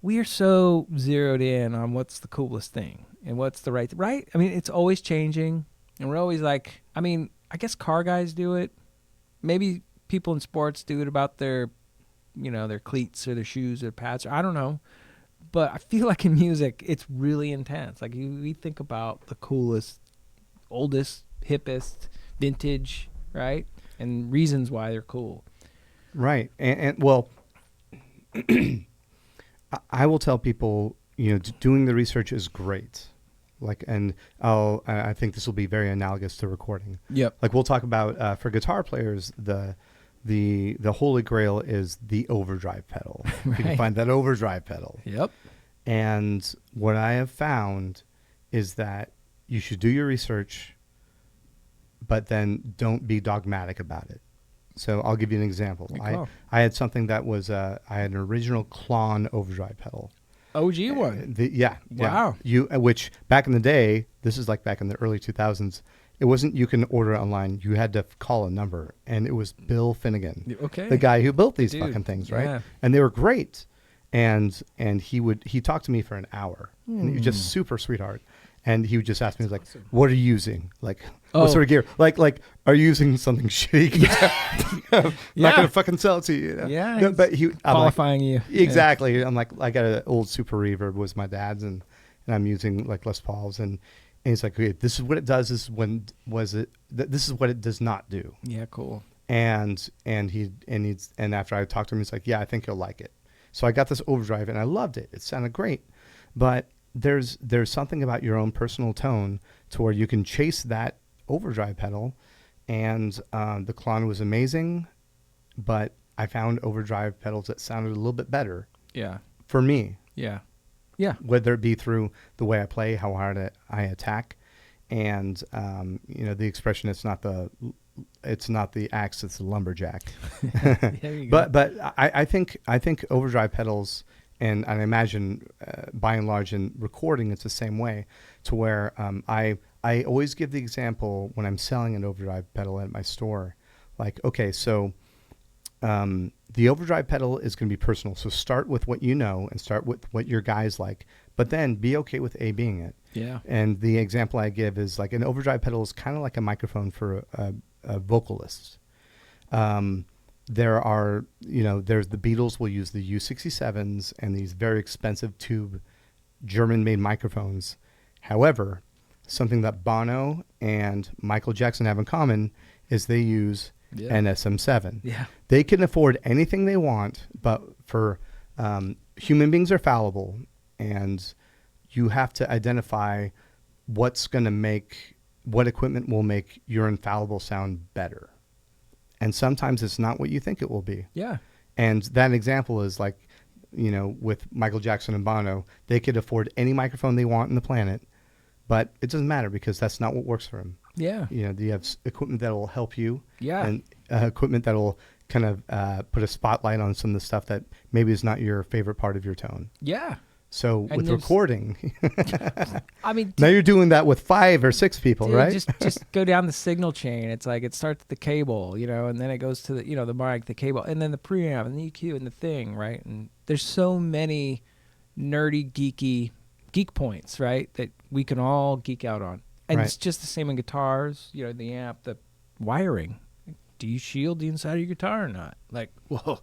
we are so zeroed in on what's the coolest thing and what's the right? It's always changing, and we're always I guess car guys do it. Maybe people in sports do it about their, their cleats or their shoes or pads. I don't know. But I feel like in music, it's really intense. We think about the coolest, oldest, hippest, vintage, right? And reasons why they're cool. Right. And well, I will tell people, doing the research is great. Like, and I think this will be very analogous to recording. Yep. Like we'll talk about for guitar players, the holy grail is the overdrive pedal. Right. You can find that overdrive pedal. Yep. And what I have found is that you should do your research, but then don't be dogmatic about it. So I'll give you an example. I had something that was I had an original Klon overdrive pedal. OG one. Yeah. Wow. Which back in the day, this is like back in the early 2000s, it wasn't you can order it online. You had to call a number, and it was Bill Finnegan, Okay. the guy who built these Dude, fucking things, right? yeah. And they were great. And he talked to me for an hour, and he was just super sweetheart. And he would just ask me, he was like, "What are you using? Like, what sort of gear? Like, are you using something shitty? I'm not gonna fucking sell it to you." Yeah, No, but I'm qualifying you. exactly. I'm like, I got an old Super Reverb, was my dad's, and I'm using like Les Pauls, and he's like, "Okay, this is what it does. This is this is what it does not do." Yeah, cool. And after I talked to him, he's like, "Yeah, I think you'll like it." So I got this overdrive, and I loved it. It sounded great, but there's something about your own personal tone to where you can chase that overdrive pedal, and the Klon was amazing, but I found overdrive pedals that sounded a little bit better. Yeah. For me. Yeah. Yeah. Whether it be through the way I play, how hard I attack, and the expression, it's not the axe, it's the lumberjack. There you go. But I think overdrive pedals, and I imagine by and large in recording it's the same way, to where I always give the example when I'm selling an overdrive pedal at my store, like, okay, so the overdrive pedal is going to be personal. So start with what you know and start with what your guys like, but then be okay with A/Bing it. Yeah. And the example I give is like an overdrive pedal is kind of like a microphone for a vocalist. There are, there's the Beatles will use the U67s and these very expensive tube German-made microphones. However, something that Bono and Michael Jackson have in common is they use an SM7. Yeah. They can afford anything they want, but for human beings are fallible, and you have to identify what equipment will make your infallible sound better. And sometimes it's not what you think it will be. Yeah. And that example is like, with Michael Jackson and Bono, they could afford any microphone they want on the planet, but it doesn't matter because that's not what works for them. Yeah. You have equipment that will help you. Yeah. And equipment that will kind of put a spotlight on some of the stuff that maybe is not your favorite part of your tone. Yeah. So And with recording, I mean, now you're doing that with 5 or 6 people, dude, right? just go down the signal chain. It's like it starts at the cable, and then it goes to the the mic, the cable, and then the preamp and the EQ and the thing, right? And there's so many nerdy, geek points, right, that we can all geek out on. And it's just the same in guitars, the amp, the wiring. Do you shield the inside of your guitar or not? Like, well,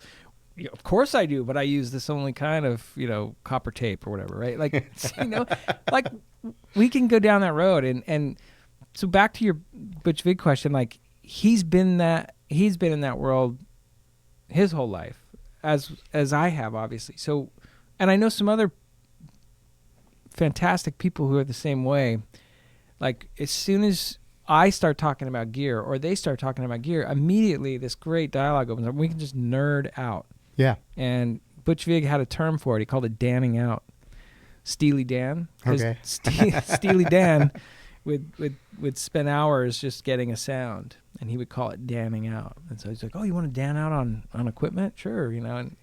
of course I do, but I use this only kind of, copper tape or whatever, right? Like, like we can go down that road. And so back to your Butch Vig question, like he's been in that world his whole life as I have, obviously. So, and I know some other fantastic people who are the same way. Like as soon as I start talking about gear or they start talking about gear, immediately this great dialogue opens up. We can just nerd out. Yeah. And Butch Vig had a term for it. He called it danning out. Steely Dan. Okay. Steely Dan would spend hours just getting a sound, and he would call it danning out. And so he's like, "Oh, you want to dan out on equipment? Sure,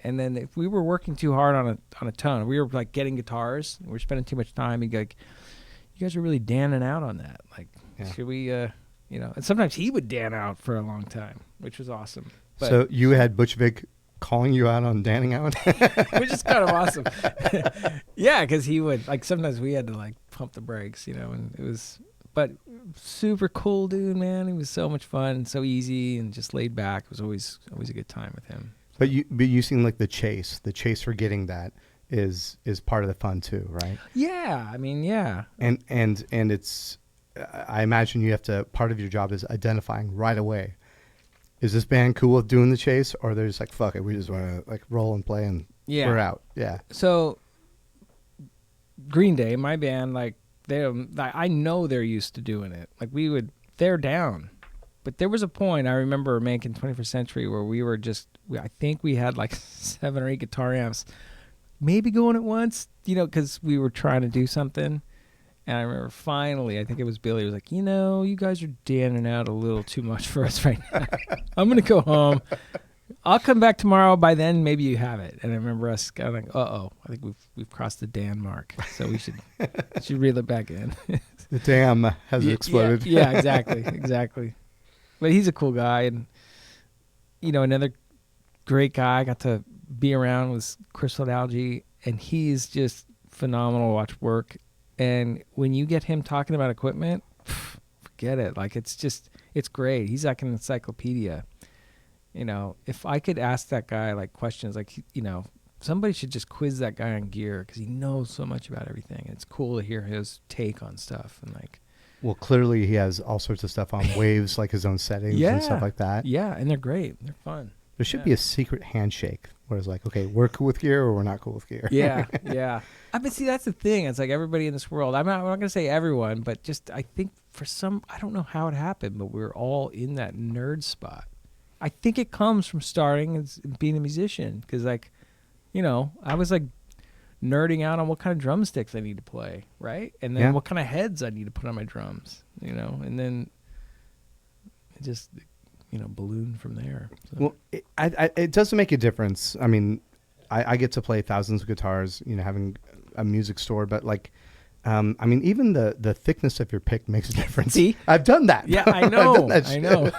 And then if we were working too hard on a tone, we were like getting guitars, and we're spending too much time. He'd go like, "You guys are really danning out on that. Like, should we, And sometimes he would dan out for a long time, which was awesome. But, so you had Butch Vig calling you out on danning out? which is kind of awesome. Yeah, because he would, like, sometimes we had to, like, pump the brakes, and it was, but super cool dude, man. He was so much fun, so easy, and just laid back. It was always a good time with him. But you seem like the chase for getting that is part of the fun too, right? Yeah, I mean, yeah. And it's, I imagine you have to, part of your job is identifying right away. Is this band cool with doing the chase, or they're just like, fuck it, we just want to like roll and play and Yeah. we're out. Yeah. So Green Day, my band, like I know they're used to doing it. Like they're down. But there was a point I remember making 21st Century where we were I think we had like 7 or 8 guitar amps, maybe going at once, because we were trying to do something. And I remember finally, I think it was Billy, was like, you guys are danning out a little too much for us right now. I'm going to go home. I'll come back tomorrow. By then, maybe you have it. And I remember us kind of like, I think we've crossed the Dan mark. So we should reel it back in. The dam has exploded. Yeah, exactly. But he's a cool guy. And, another great guy I got to be around was Crystal Algae. And he's just phenomenal to watch work. And when you get him talking about equipment, forget it. Like, it's great. He's like an encyclopedia. If I could ask that guy like questions, like, somebody should just quiz that guy on gear because he knows so much about everything. It's cool to hear his take on stuff and like. Well, clearly he has all sorts of stuff on waves, like his own settings and stuff like that. Yeah, and they're great. They're fun. There should be a secret handshake where it's like, okay, we're cool with gear or we're not cool with gear. Yeah. But see, that's the thing. It's like everybody in this world. I'm not going to say everyone, but just I think for some, I don't know how it happened, but we're all in that nerd spot. I think it comes from starting as being a musician because, like, I was like nerding out on what kind of drumsticks I need to play, right? And then what kind of heads I need to put on my drums, and then it just, ballooned from there. So. Well, it doesn't make a difference. I mean, I get to play thousands of guitars, having a music store, but like, even the thickness of your pick makes a difference. See? I've done that. Yeah, I know. I know.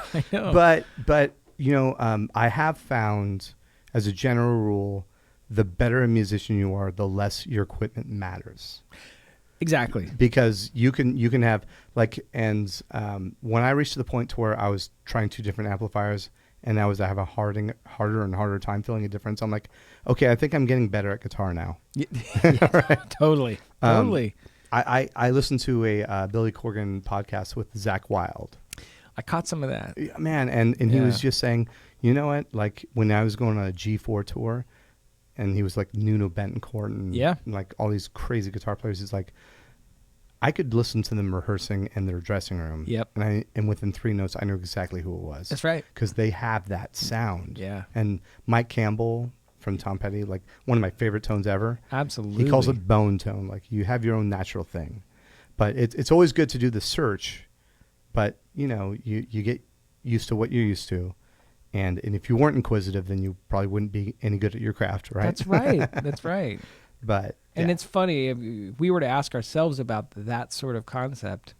But I have found, as a general rule, the better a musician you are, the less your equipment matters. Exactly. Because you can have when I reached to the point to where I was trying 2 different amplifiers and I have a harder and harder time feeling a difference, I'm like, okay, I think I'm getting better at guitar now. Right. Totally. I listened to a Billy Corgan podcast with Zach Wilde. I caught some of that. Man, and he was just saying, you know what, like when I was going on a G4 tour and he was like Nuno Betancourt and like all these crazy guitar players, he's like, I could listen to them rehearsing in their dressing room. Yep. And within 3 notes, I knew exactly who it was. That's right. Because they have that sound. Yeah. And Mike Campbell from Tom Petty, like one of my favorite tones ever. Absolutely. He calls it bone tone. Like you have your own natural thing. But it's always good to do the search. But, you get used to what you're used to. And if you weren't inquisitive, then you probably wouldn't be any good at your craft, right? That's right. That's right. But and it's funny, if we were to ask ourselves about that sort of concept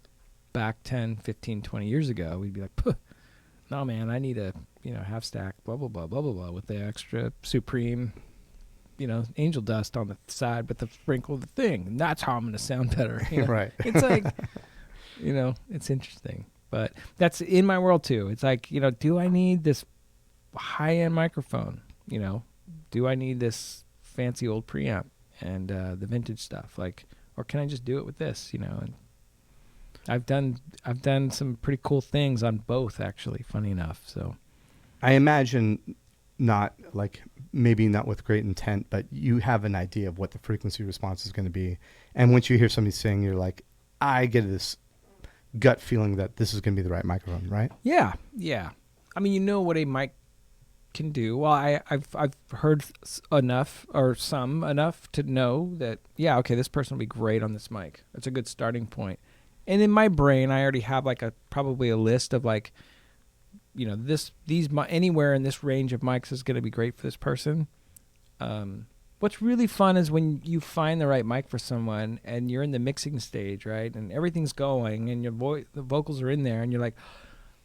back 10, 15, 20 years ago, we'd be like, no, man, I need a half stack, blah, blah, blah, blah, blah, blah, with the extra Supreme, angel dust on the side, but the sprinkle the thing. And that's how I'm going to sound better. Right. It's like, it's interesting. But that's in my world too. It's like, do I need this high-end microphone? Do I need this fancy old preamp and the vintage stuff? Like, or can I just do it with this? And I've done some pretty cool things on both, actually. Funny enough, so I imagine maybe not with great intent, but you have an idea of what the frequency response is going to be. And once you hear somebody sing, you're like, I get this gut feeling that this is going to be the right microphone, right? Yeah. I mean, what a mic can do. Well, I've heard enough to know that, okay, this person will be great on this mic. That's a good starting point. And in my brain, I already have probably a list of anywhere in this range of mics is going to be great for this person. What's really fun is when you find the right mic for someone and you're in the mixing stage, right? And everything's going and the vocals are in there and you're like,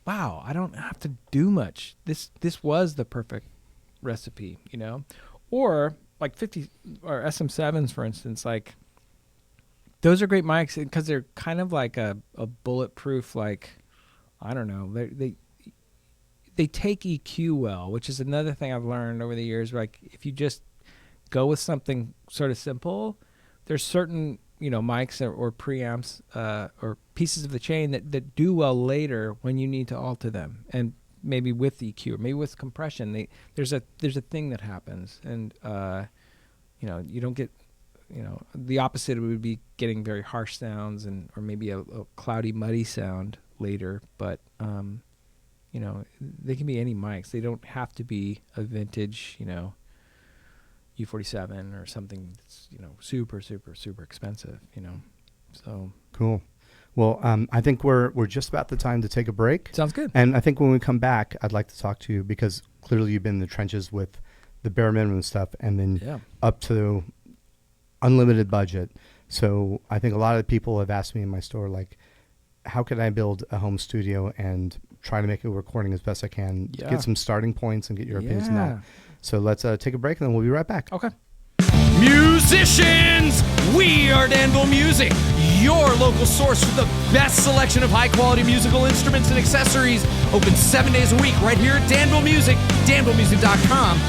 wow, I don't have to do much. This was the perfect recipe, Or like 50 or SM7s, for instance, like those are great mics because they're kind of like a bulletproof, like, I don't know, they take EQ well, which is another thing I've learned over the years. Like if you just go with something sort of simple, there's certain mics or preamps or pieces of the chain that do well later when you need to alter them, and maybe with EQ or maybe with compression. There's a thing that happens, and You don't get, the opposite would be getting very harsh sounds or maybe a cloudy, muddy sound later. But, they can be any mics. They don't have to be a vintage, U47 or something that's, super, super, super expensive, So Cool. Well, I think we're just about the time to take a break. Sounds good. And I think when we come back, I'd like to talk to you because clearly you've been in the trenches with the bare minimum stuff and then up to unlimited budget. So I think a lot of people have asked me in my store, like, how can I build a home studio and try to make a recording as best I can, get some starting points and get your opinions on that. So let's take a break and then we'll be right back. Okay. Musicians, we are Danville Music, your local source for the best selection of high-quality musical instruments and accessories. Open 7 days a week right here at Danville Music, danvillemusic.com,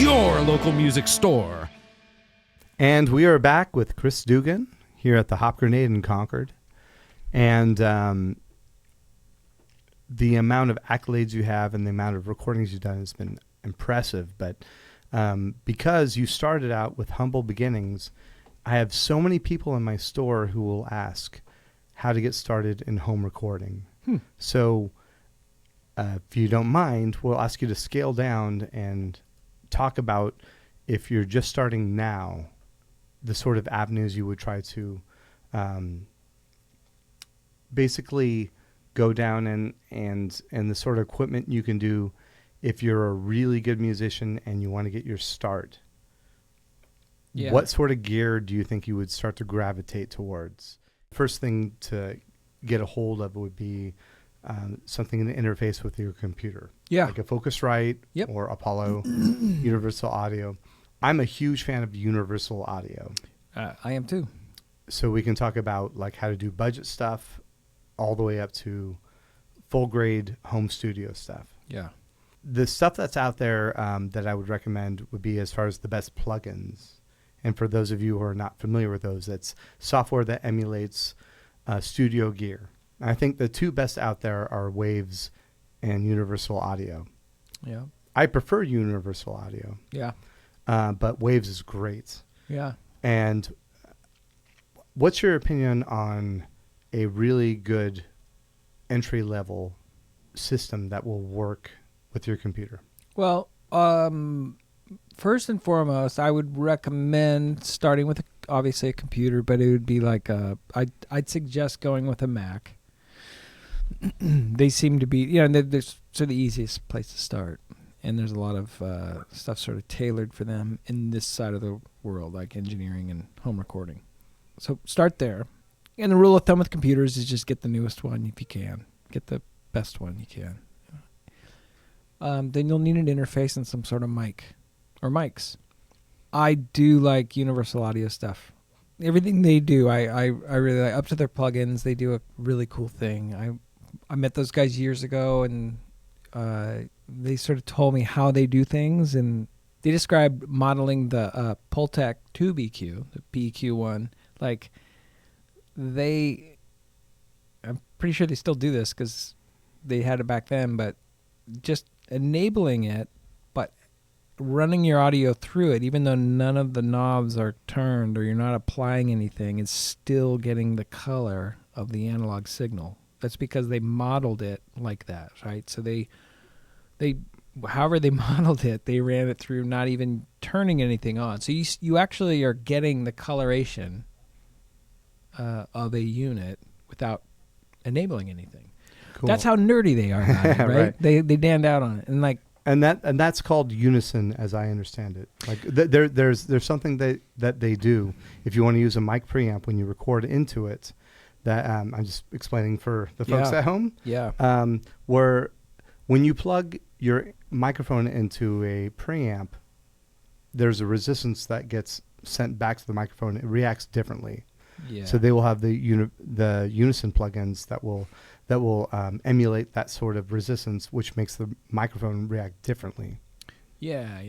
your local music store. And we are back with Chris Dugan here at the Hop Grenade in Concord. And the amount of accolades you have and the amount of recordings you've done has been impressive. But because you started out with humble beginnings, I have so many people in my store who will ask how to get started in home recording. So if you don't mind, we'll ask you to scale down and talk about, if you're just starting now, the sort of avenues you would try to basically go down and the sort of equipment you can do if you're a really good musician and you want to get your start. Yeah. What sort of gear do you think you would start to gravitate towards? First thing to get a hold of would be something to interface with your computer. Yeah. Like a Focusrite or Apollo, Universal Audio. I'm a huge fan of Universal Audio. I am too. So we can talk about like how to do budget stuff all the way up to full grade home studio stuff. Yeah. The stuff that's out there that I would recommend would be as far as the best plugins. And for those of you who are not familiar with those, that's software that emulates studio gear. I think the two best out there are Waves and Universal Audio. Yeah. I prefer Universal Audio. Yeah. But Waves is great. Yeah. And what's your opinion on a really good entry-level system that will work with your computer? Well, first and foremost, I would recommend starting with obviously a computer, but it would be like I'd suggest going with a Mac. They seem to be, they're sort of the easiest place to start. And there's a lot of stuff sort of tailored for them in this side of the world, like engineering and home recording. So start there. And the rule of thumb with computers is just get the newest one if you can. Get the best one you can. Then you'll need an interface and some sort of mic or mics. I do like Universal Audio stuff. Everything they do, I really like. Up to their plugins, they do a really cool thing. I met those guys years ago, and they sort of told me how they do things, and they described modeling the Pultec Tube EQ, the PEQ one. Like, I'm pretty sure they still do this because they had it back then, but just enabling it, but running your audio through it, even though none of the knobs are turned or you're not applying anything, it's still getting the color of the analog signal. That's because they modeled it like that, right? So they however they modeled it, they ran it through not even turning anything on. So you actually are getting the coloration of a unit without enabling anything. Cool. That's how nerdy they are about it, right? Right. They damned out on it, and that's called unison, as I understand it. Like there's something that they do if you want to use a mic preamp when you record into it. That I'm just explaining for the folks at home. Yeah. Where when you plug your microphone into a preamp, there's a resistance that gets sent back to the microphone. It reacts differently. Yeah. So they will have the unison plugins that will emulate that sort of resistance, which makes the microphone react differently. Yeah.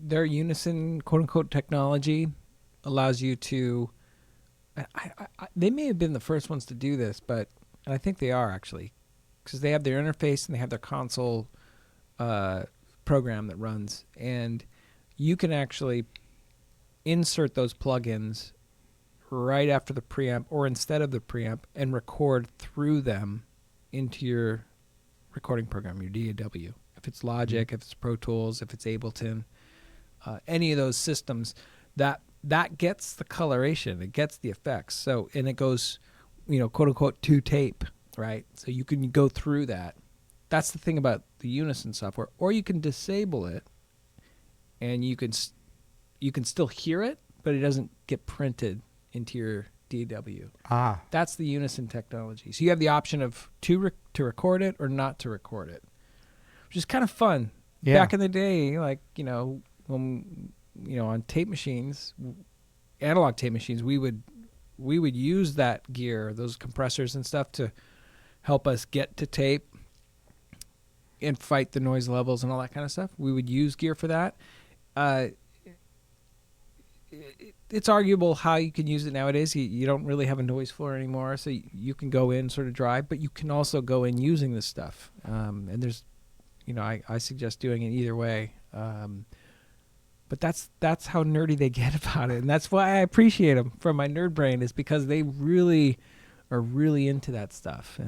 Their unison quote unquote technology allows you to. They may have been the first ones to do this, but I think they are actually, because they have their interface and they have their console program that runs, and you can actually insert those plugins right after the preamp or instead of the preamp and record through them into your recording program, your DAW. If it's Logic, if it's Pro Tools, if it's Ableton, any of those systems, that gets the coloration, it gets the effects. So, and it goes, quote unquote, to tape, right? So you can go through that. That's the thing about the Unison software. Or you can disable it, and you can still hear it, but it doesn't get printed into your DAW. That's the Unison technology. So you have the option of to record it or not to record it, which is kind of fun. Yeah. Back in the day, like, when, on tape machines, analog tape machines, we would use that gear, those compressors and stuff, to help us get to tape and fight the noise levels and all that kind of stuff. We would use gear for that. It's arguable how you can use it nowadays. You don't really have a noise floor anymore, so you can go in sort of dry, but you can also go in using this stuff. And there's, I suggest doing it either way. But that's how nerdy they get about it, and that's why I appreciate them from my nerd brain, is because they really are really into that stuff.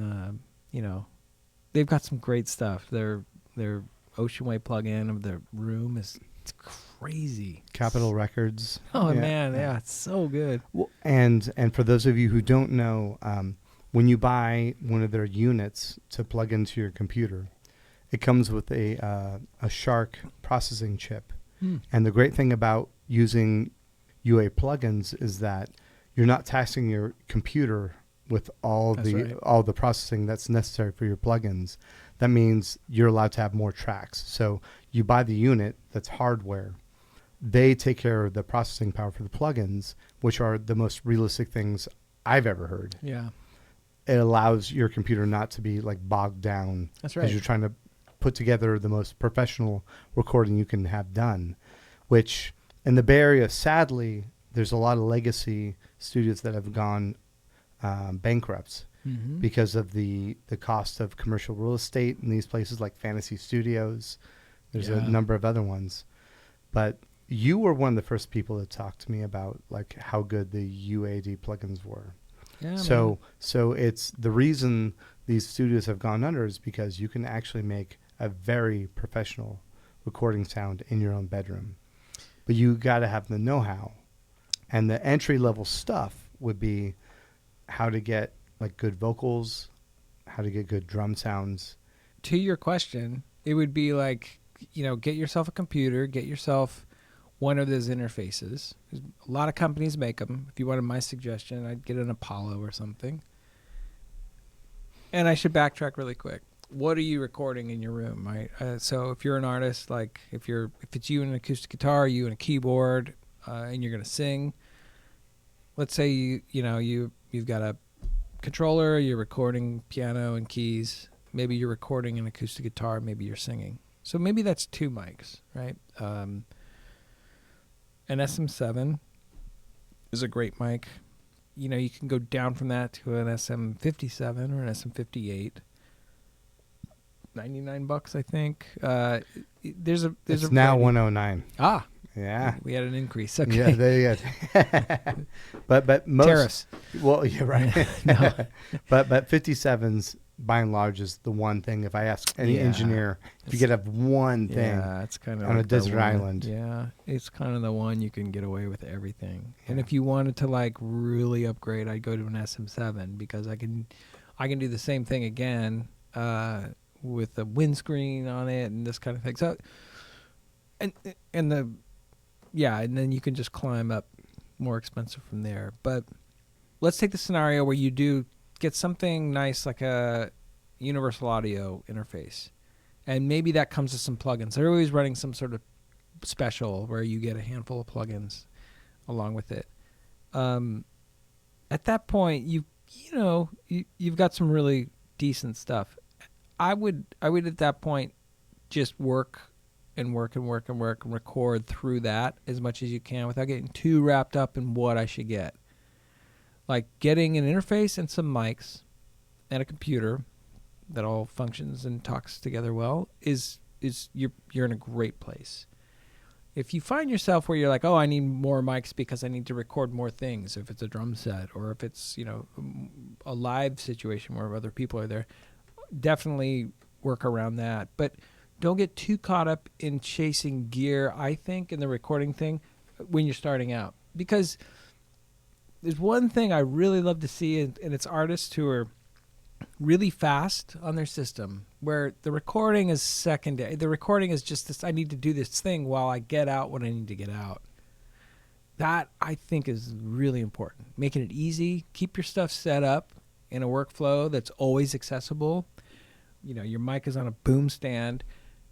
They've got some great stuff. Their Ocean Way plug-in of the room it's crazy. Capitol Records. Oh man, yeah, it's so good. Well, and for those of you who don't know, when you buy one of their units to plug into your computer, it comes with a Shark processing chip. And the great thing about using UA plugins is that you're not taxing your computer with all the processing that's necessary for your plugins. That means you're allowed to have more tracks. So you buy the unit that's hardware. They take care of the processing power for the plugins, which are the most realistic things I've ever heard. Yeah. It allows your computer not to be like bogged down. That's right. As you're trying to put together the most professional recording you can have done, which in the Bay Area, sadly, there's a lot of legacy studios that have gone bankrupt because of the cost of commercial real estate in these places like Fantasy Studios. There's a number of other ones. But you were one of the first people to talk to me about like how good the UAD plugins were. Yeah, so it's the reason these studios have gone under is because you can actually make a very professional recording sound in your own bedroom. But you got to have the know-how. And the entry-level stuff would be how to get like good vocals, how to get good drum sounds. To your question, it would be like, get yourself a computer, get yourself one of those interfaces. A lot of companies make them. If you wanted my suggestion, I'd get an Apollo or something. And I should backtrack really quick. What are you recording in your room, right? So if you're an artist, like if it's you and an acoustic guitar, you and a keyboard, and you're gonna sing. Let's say you've got a controller, you're recording piano and keys. Maybe you're recording an acoustic guitar, maybe you're singing. So maybe that's 2 mics, right? An SM7 is a great mic. You can go down from that to an SM57 or an SM58. $99, I think. It's now $109. Yeah, we had an increase. Okay. Yeah, there you go. but most tariffs. Well, yeah, right. No. but 57s by and large is the one thing. If I ask any engineer, if you could have one thing, it's kind of on like a desert one, island. Yeah, it's kind of the one you can get away with everything. Yeah. And if you wanted to like really upgrade, I'd go to an SM7 because I can do the same thing again. With a windscreen on it and this kind of thing. So, and then you can just climb up more expensive from there. But let's take the scenario where you do get something nice like a universal audio interface. And maybe that comes with some plugins. They're always running some sort of special where you get a handful of plugins along with it. At that point, you've got some really decent stuff. I would at that point just work and record through that as much as you can without getting too wrapped up in what I should get. Like getting an interface and some mics and a computer that all functions and talks together well is you're in a great place. if you find yourself where you're like, oh, I need more mics because I need to record more things, if it's a drum set or if it's, a live situation where other people are there, definitely work around that. But don't get too caught up in chasing gear, I think, in the recording thing when you're starting out. Because there's one thing I really love to see, and it's artists who are really fast on their system, where the recording is secondary. The recording is just this, I need to do this thing while I get out what I need to get out. That, I think, is really important. Making it easy. Keep your stuff set up in a workflow that's always accessible. Your mic is on a boom stand.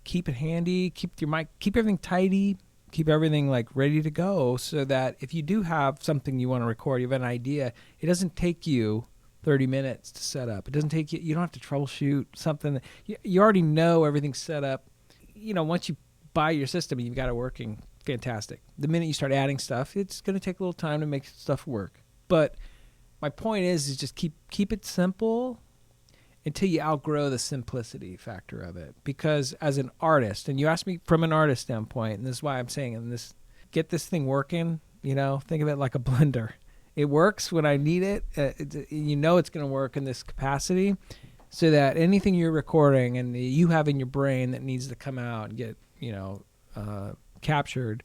Keep it handy. Keep your mic, keep everything tidy. Keep everything like ready to go so that if you do have something you want to record, you have an idea, it doesn't take you 30 minutes to set up. It doesn't take you don't have to troubleshoot something. You already know everything's set up. Once you buy your system and you've got it working, fantastic. The minute you start adding stuff, it's going to take a little time to make stuff work. But my point is just keep it simple until you outgrow the simplicity factor of it. Because as an artist, and you asked me from an artist standpoint, and this is why I'm saying, get this thing working, think of it like a blender. It works when I need it. It's going to work in this capacity so that anything you're recording and you have in your brain that needs to come out and get, captured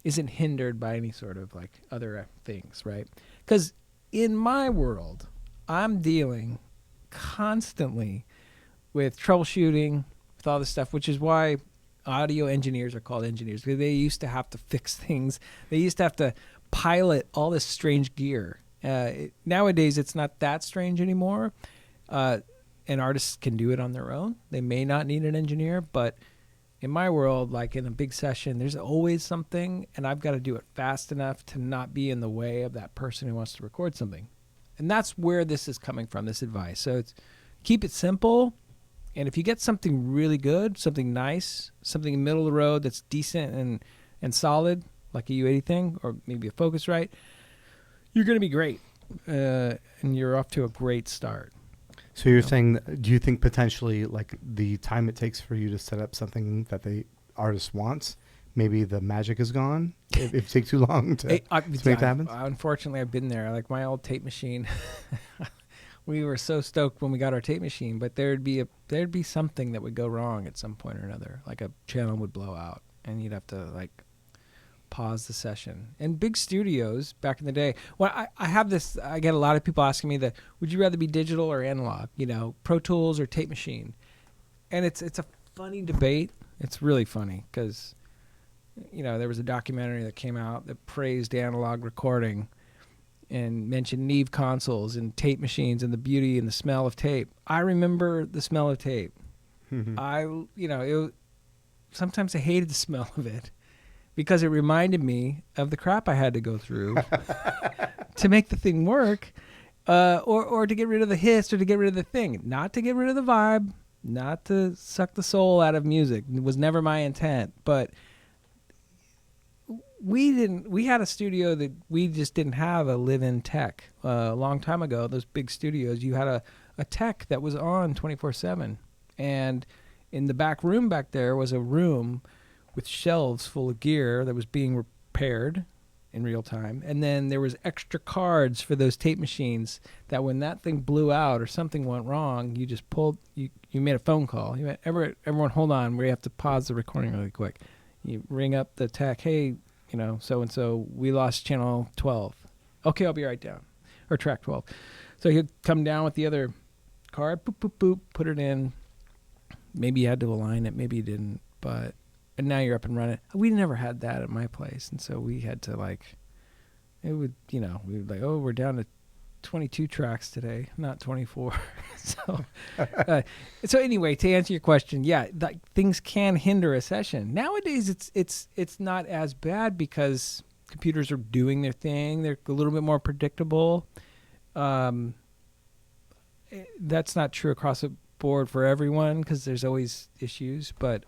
isn't hindered by any sort of like other things, right? Because in my world, I'm dealing constantly with troubleshooting, with all this stuff, which is why audio engineers are called engineers, because they used to have to fix things. They used to have to pilot all this strange gear. Nowadays, it's not that strange anymore. And artists can do it on their own. They may not need an engineer, but in my world, like in a big session, there's always something, and I've got to do it fast enough to not be in the way of that person who wants to record something. And that's where this is coming from, this advice. So keep it simple, and if you get something really good, something nice, something in the middle of the road that's decent and solid, like a U80 thing, or maybe a Focusrite, you're going to be great, and you're off to a great start. So you're saying, do you think potentially like the time it takes for you to set up something that the artist wants, maybe the magic is gone if it takes too long to make that happen? Unfortunately, I've been there. Like my old tape machine, we were so stoked when we got our tape machine, but there'd be something that would go wrong at some point or another. Like a channel would blow out, and you'd have to like pause the session. And big studios back in the day, well, I have this, I get a lot of people asking me that, would you rather be digital or analog, Pro Tools or tape machine? And it's a funny debate. It's really funny because, there was a documentary that came out that praised analog recording and mentioned Neve consoles and tape machines and the beauty and the smell of tape. I remember the smell of tape. Sometimes I hated the smell of it, because it reminded me of the crap I had to go through to make the thing work, or to get rid of the hiss, or to get rid of the thing. Not to get rid of the vibe, not to suck the soul out of music. It was never my intent. But we had a studio that we just didn't have a live-in tech. A long time ago, those big studios, you had a tech that was on 24/7. And in the back room back there was a room with shelves full of gear that was being repaired in real time. And then there was extra cards for those tape machines that when that thing blew out or something went wrong, you just you made a phone call. You went, everyone, hold on, we have to pause the recording really quick. You ring up the tech, hey, so-and-so, we lost channel 12. Okay, I'll be right down. Or track 12. So he'd come down with the other card, boop, boop, boop, put it in. Maybe you had to align it, maybe you didn't, and now you're up and running. We never had that at my place. And so we had to we would oh, we're down to 22 tracks today, not 24. So anyway, to answer your question, yeah, things can hinder a session. Nowadays, it's not as bad because computers are doing their thing. They're a little bit more predictable. That's not true across the board for everyone because there's always issues, but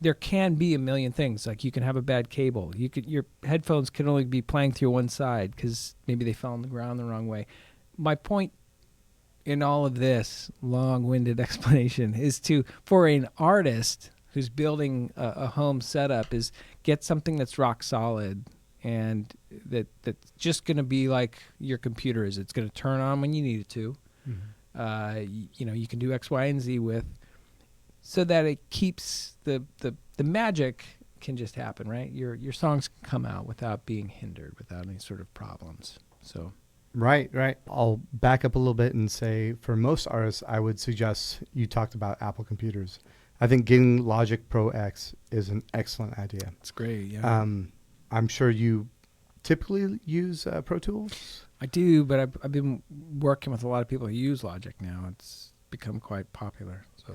there can be a million things. Like you can have a bad cable. Your headphones can only be playing through one side because maybe they fell on the ground the wrong way. My point in all of this long-winded explanation is for an artist, who's building a home setup is get something that's rock solid and that's just going to be like your computer is. It's going to turn on when you need it to. You can do X, Y, and Z with, so that it keeps the magic can just happen, right? Your songs can come out without being hindered, without any sort of problems. So. Right. I'll back up a little bit and say for most artists, I would suggest you talked about Apple computers. I think getting Logic Pro X is an excellent idea. It's great, yeah. I'm sure you typically use Pro Tools. I do, but I've been working with a lot of people who use Logic now. It's become quite popular. So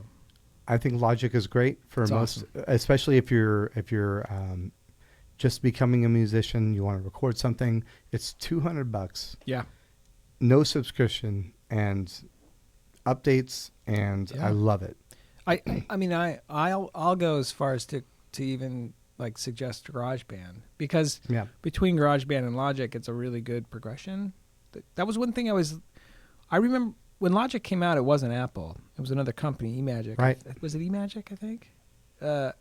I think Logic is great for it's most, awesome. especially if you're just becoming a musician, you want to record something. It's $200. Yeah. No subscription and updates, and Yeah. I love it. I mean I'll go as far as to even like suggest GarageBand, because between GarageBand and Logic it's a really good progression. That was one thing I remember when Logic came out. It wasn't Apple. It was another company, eMagic. Right. Was it eMagic, I think? I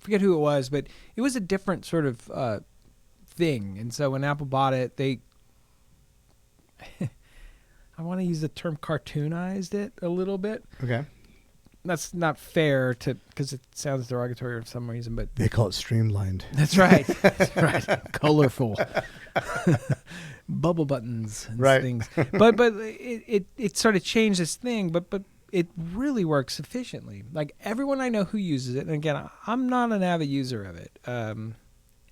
forget who it was, but it was a different sort of thing. And so when Apple bought it, they I want to use the term cartoonized it a little bit. Okay. That's not fair because it sounds derogatory for some reason, but They call it streamlined. that's right. That's right. Colorful. Bubble buttons and Right. things. But it sort of changed this thing, but it really works efficiently. Like everyone I know who uses it, and again, I'm not an avid user of it.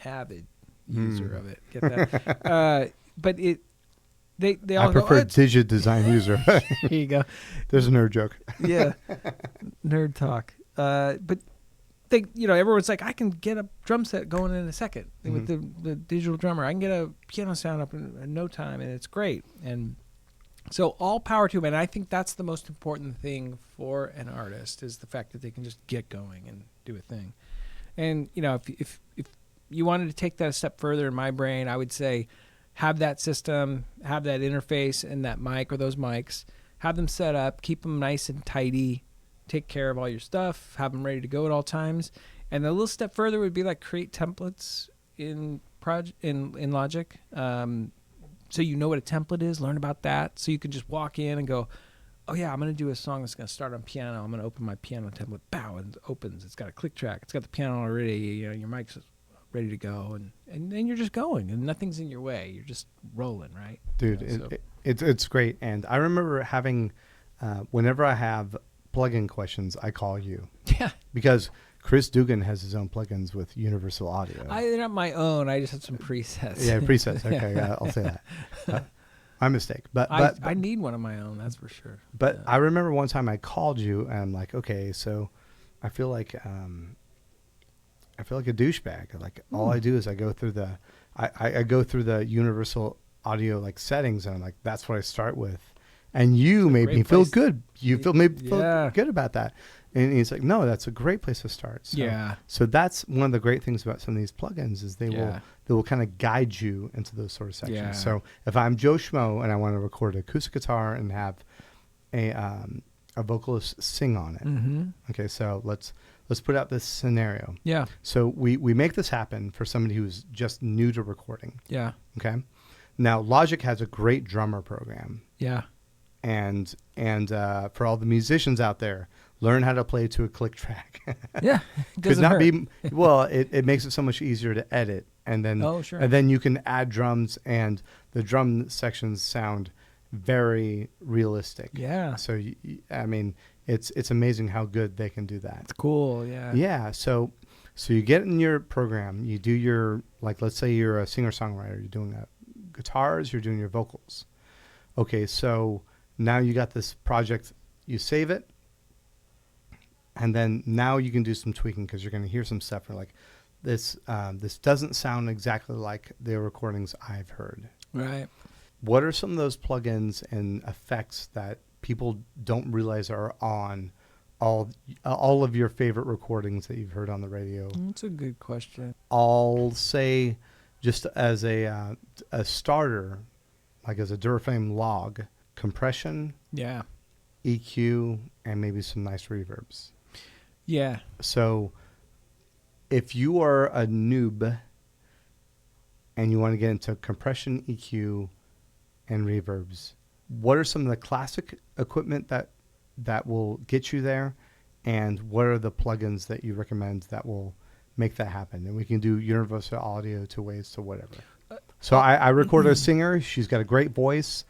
Avid user of it. Get that? But they all I prefer go, Digit Design user. here you go. There's a nerd joke. Yeah. Nerd talk. But everyone's like, I can get a drum set going in a second with the digital drummer. I can get a piano sound up in no time, and it's great. And so all power to them. And I think that's the most important thing for an artist is the fact that they can just get going and do a thing. And, if you wanted to take that a step further in my brain, I would say have that system, have that interface and that mic or those mics, have them set up, keep them nice and tidy, take care of all your stuff, have them ready to go at all times. And a little step further would be like create templates in Logic. So you know what a template is, learn about that. So you can just walk in and go, oh yeah, I'm going to do a song that's going to start on piano. I'm going to open my piano template, bow, and it opens. It's got a click track. It's got the piano already. Your mic's ready to go, and then you're just going, and nothing's in your way. You're just rolling, right? Dude, it's great. And I remember having, whenever I have plugin questions, I call you. Yeah. Because Chris Dugan has his own plugins with Universal Audio. They're not my own. I just have some presets. Yeah, presets. Okay, I'll say that. My mistake. But I need one of my own, that's for sure. But Yeah. I remember one time I called you, and I'm like, okay, so I feel like a douchebag. Like all I do is I go through the Universal Audio like settings, and I'm like, that's what I start with. And you made me feel good. You made me feel good about that. And he's like, no, that's a great place to start. So, So that's one of the great things about some of these plugins is they will kind of guide you into those sort of sections. Yeah. So if I'm Joe Schmo and I want to record an acoustic guitar and have a vocalist sing on it. Okay, so let's put out this scenario. Yeah. So we make this happen for somebody who's just new to recording. Yeah. Okay. Now Logic has a great drummer program. Yeah. And for all the musicians out there, learn how to play to a click track. Yeah. It Could not hurt. be well. It makes it so much easier to edit, and then and then you can add drums, and the drum sections sound very realistic. Yeah. So I mean, it's amazing how good they can do that. It's cool. Yeah. Yeah. So you get in your program, you do your, like, let's say you're a singer-songwriter, you're doing guitars, you're doing your vocals. Okay, so now you got this project, you save it, and then now you can do some tweaking because you're going to hear some stuff. You're like, this doesn't sound exactly like the recordings I've heard. Right. What are some of those plugins and effects that people don't realize are on all of your favorite recordings that you've heard on the radio? That's a good question. I'll say, just as a starter, like as a Duraflame log, compression, Yeah. EQ, and maybe some nice reverbs. Yeah. So if you are a noob and you want to get into compression, EQ, and reverbs, what are some of the classic equipment that will get you there? And what are the plugins that you recommend that will make that happen? And we can do universal audio to waves to whatever. So I recorded a singer. She's got a great voice.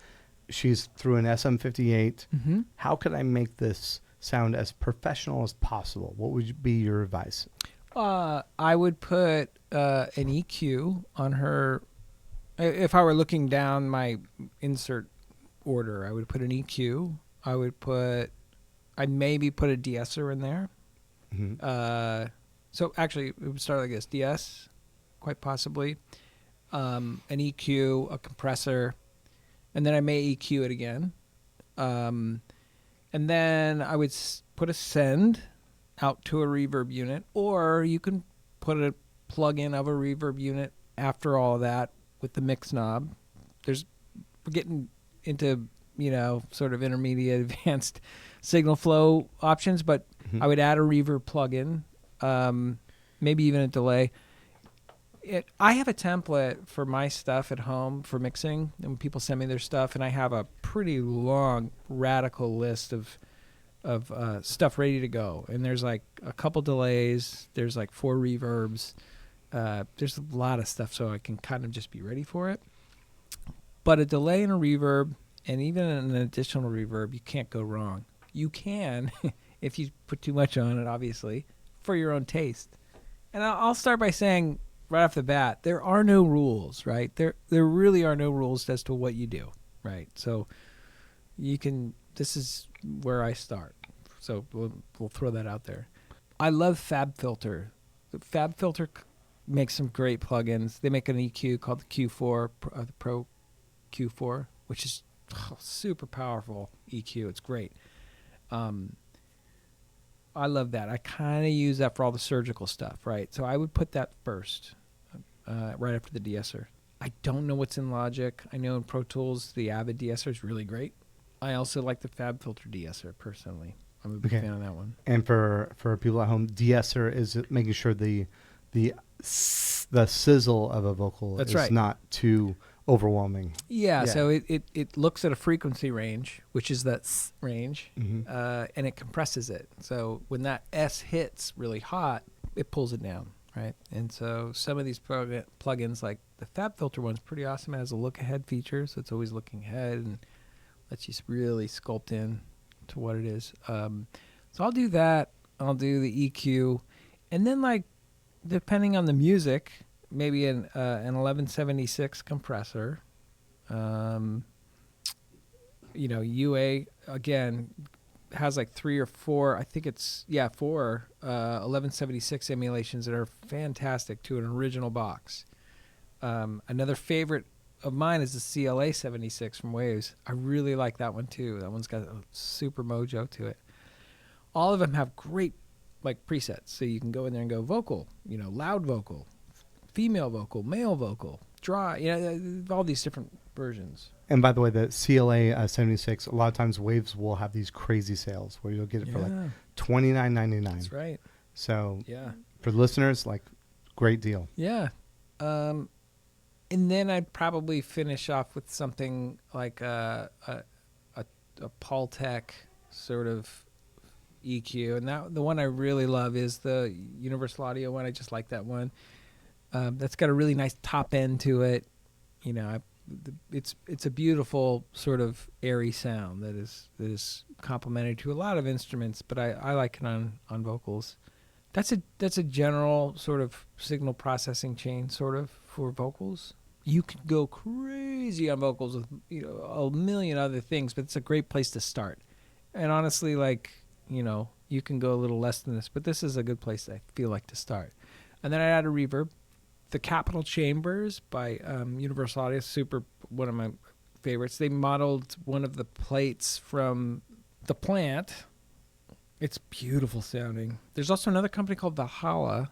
She's through an SM58. Mm-hmm. How could I make this sound as professional as possible? What would be your advice? I would put an EQ on her. If I were looking down my insert order, I would put an EQ. I'd maybe put a de-esser in there. Mm-hmm. So actually, it would start like this: DS, quite possibly, an EQ, a compressor, and then I may EQ it again. And then I would put a send out to a reverb unit, or you can put a plug-in of a reverb unit after all of that with the mix knob. We're getting into, sort of intermediate advanced signal flow options, but I would add a reverb plug-in, maybe even a delay. I have a template for my stuff at home for mixing, and when people send me their stuff, and I have a pretty long, radical list of stuff ready to go. And there's like a couple delays. There's like 4 reverbs. There's a lot of stuff, so I can kind of just be ready for it. But a delay and a reverb, and even an additional reverb, you can't go wrong. You can, if you put too much on it, obviously, for your own taste. And I'll start by saying, right off the bat, there are no rules, right? There really are no rules as to what you do, right? So this is where I start. So we'll throw that out there. I love FabFilter. FabFilter makes some great plugins. They make an EQ called the Q4, the Pro Q4, which is super powerful EQ. It's great. I love that. I kind of use that for all the surgical stuff, right? So I would put that first, right after the de-esser. I don't know what's in Logic. I know in Pro Tools, the Avid de-esser is really great. I also like the FabFilter de-esser, personally. I'm a big fan of that one. And for people at home, de-esser is making sure the sizzle of a vocal is not too overwhelming. Yeah, so it looks at a frequency range, which is that range, and it compresses it. So when that S hits really hot, it pulls it down, right? And so some of these plugins, like the FabFilter one's pretty awesome. It has a look-ahead feature, so it's always looking ahead and lets you really sculpt in to what it is. So I'll do that. I'll do the EQ. And then, like, depending on the music, maybe an 1176 compressor. UA, again, has like 3 or 4, I think it's, 4 1176 emulations that are fantastic to an original box. Another favorite of mine is the CLA 76 from Waves. I really like that one too. That one's got a super mojo to it. All of them have great like presets, so you can go in there and go vocal, loud vocal, female vocal, male vocal, dry, all these different versions. And by the way, the CLA 76, a lot of times Waves will have these crazy sales where you'll get it for like $29.99. That's right. So for listeners, like, great deal. Yeah. And then I'd probably finish off with something like a Paultec sort of EQ, and the one I really love is the Universal Audio one. I just like that one. That's got a really nice top end to it. It's a beautiful sort of airy sound that is complementary to a lot of instruments, but I like it on vocals. That's a general sort of signal processing chain sort of for vocals. You could go crazy on vocals with a million other things, but it's a great place to start. And honestly, like, you can go a little less than this, but this is a good place, I feel like, to start. And then I add a reverb. The Capitol Chambers by Universal Audio, one of my favorites. They modeled one of the plates from the plant. It's beautiful sounding. There's also another company called Valhalla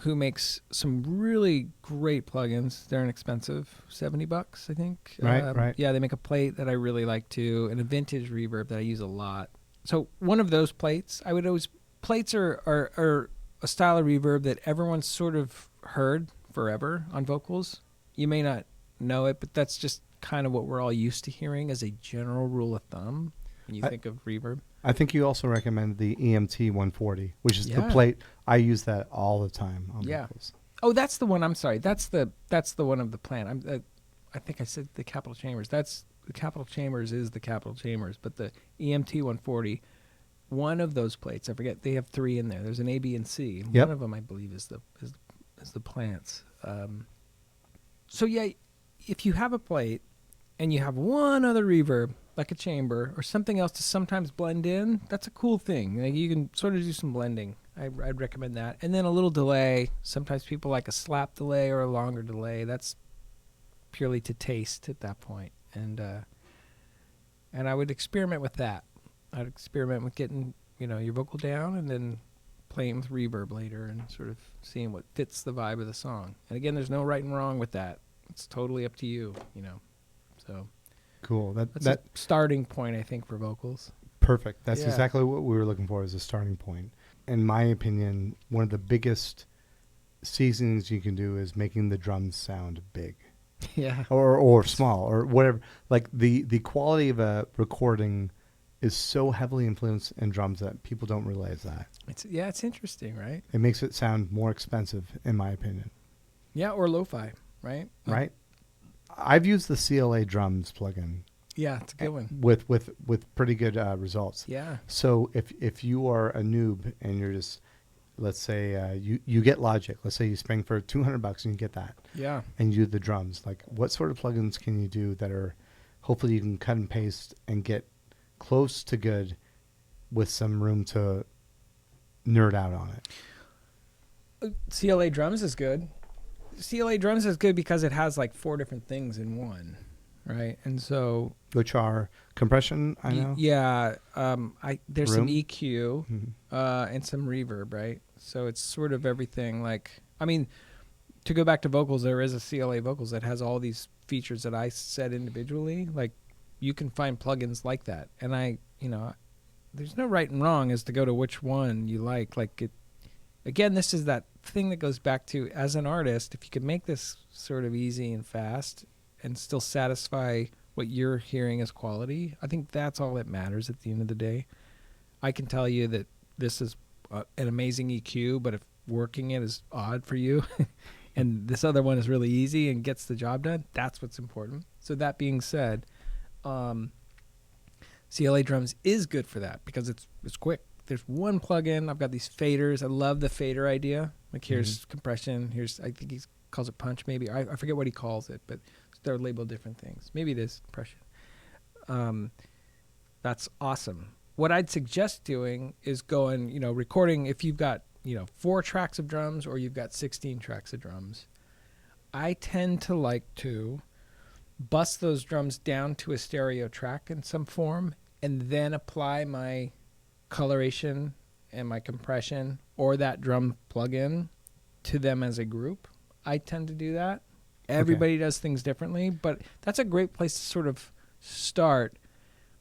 who makes some really great plugins. They're inexpensive, $70, I think. Right. Yeah, they make a plate that I really like too, and a vintage reverb that I use a lot. So one of those plates, I would always plates are a style of reverb that everyone's sort of heard forever on vocals. You may not know it, but that's just kind of what we're all used to hearing as a general rule of thumb when you think of reverb. I think you also recommend the EMT 140, which is the Yeah. plate. I use that all the time on vocals. Oh, that's the one. I'm sorry. That's the one of the plan. I think I said the Capitol Chambers. That's the Capitol Chambers is the Capitol Chambers, but the EMT 140, one of those plates. I forget. They have 3 in there. There's an A, B, and C. Yep. One of them, I believe, is the plants. So yeah, if you have a plate and you have one other reverb, like a chamber or something else to sometimes blend in, that's a cool thing. Like you can sort of do some blending. I'd recommend that. And then a little delay. Sometimes people like a slap delay or a longer delay. That's purely to taste at that point. And I would experiment with that. I'd experiment with getting, your vocal down and then playing with reverb later and sort of seeing what fits the vibe of the song. And again, there's no right and wrong with that. It's totally up to you, So Cool. that's a starting point, I think, for vocals. Perfect. That's Yeah. exactly what we were looking for as a starting point. In my opinion, one of the biggest seasonings you can do is making the drums sound big Yeah. or small or whatever. Like the quality of a recording is so heavily influenced in drums that people don't realize that. It's interesting, right? It makes it sound more expensive, in my opinion. Yeah, or lo-fi, right? Right? I've used the CLA drums plugin Yeah, it's a good one. with pretty good results. Yeah. So if you are a noob and you're just, let's say you get Logic, let's say you spend for $200 and you get that, Yeah. and you do the drums, like what sort of plugins can you do that are, hopefully you can cut and paste and get close to good with some room to nerd out on it? CLA drums is good. CLA drums is good because it has like 4 different things in one, right? And so Which are compression, I know. yeah, there's some Room? EQ Mhm. and some reverb, right? So it's sort of everything. Like, I mean, to go back to vocals, there is a CLA vocals that has all these features that I set individually. Like, you can find plugins like that, and there's no right and wrong as to go to which one you like. Like it, again, this is that thing that goes back to, as an artist, if you could make this sort of easy and fast and still satisfy what you're hearing as quality, I think that's all that matters at the end of the day. I can tell you that this is an amazing EQ, but if working it is odd for you and this other one is really easy and gets the job done, that's what's important. So that being said, CLA drums is good for that because it's quick. There's one plugin. I've got these faders. I love the fader idea. Like here's compression. Here's, I think he calls it punch maybe. I forget what he calls it, but they're labeled different things. Maybe it is compression. That's awesome. What I'd suggest doing is going, recording if you've got, 4 tracks of drums or you've got 16 tracks of drums. I tend to like to bust those drums down to a stereo track in some form and then apply my coloration and my compression or that drum plugin to them as a group. I tend to do that. Everybody does things differently, but that's a great place to sort of start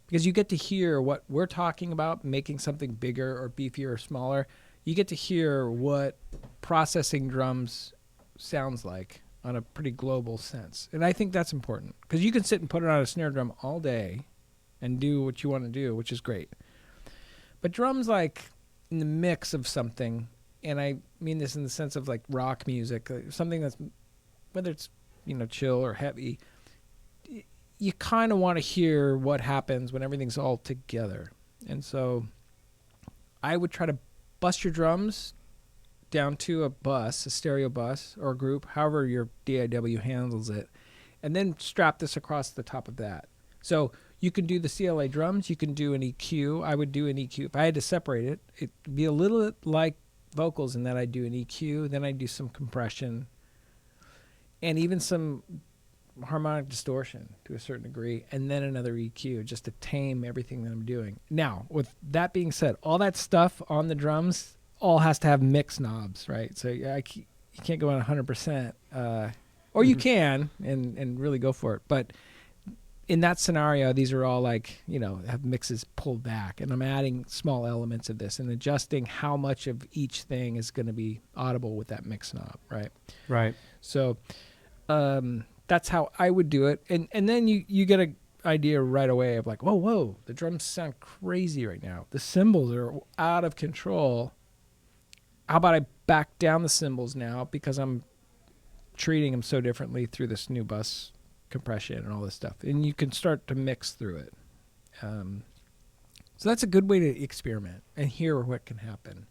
because you get to hear what we're talking about, making something bigger or beefier or smaller. You get to hear what processing drums sounds like on a pretty global sense. And I think that's important because you can sit and put it on a snare drum all day and do what you want to do, which is great. But drums, like in the mix of something, and I mean this in the sense of like rock music, something that's, whether it's, chill or heavy, you kind of want to hear what happens when everything's all together. And so I would try to bust your drums down to a bus, a stereo bus or a group, however your DAW handles it, and then strap this across the top of that. So you can do the CLA drums, you can do an EQ. I would do an EQ. If I had to separate it, it'd be a little bit like vocals in that I'd do an EQ, then I'd do some compression, and even some harmonic distortion to a certain degree, and then another EQ just to tame everything that I'm doing. Now, with that being said, all that stuff on the drums all has to have mix knobs, right? So you can't go on 100%, or you can and really go for it. But in that scenario, these are all like, have mixes pulled back, and I'm adding small elements of this and adjusting how much of each thing is going to be audible with that mix knob, right? Right. So that's how I would do it. And then you get an idea right away of like, whoa, the drums sound crazy right now. The cymbals are out of control. How about I back down the cymbals now because I'm treating them so differently through this new bus compression and all this stuff, and you can start to mix through it. So that's a good way to experiment and hear what can happen.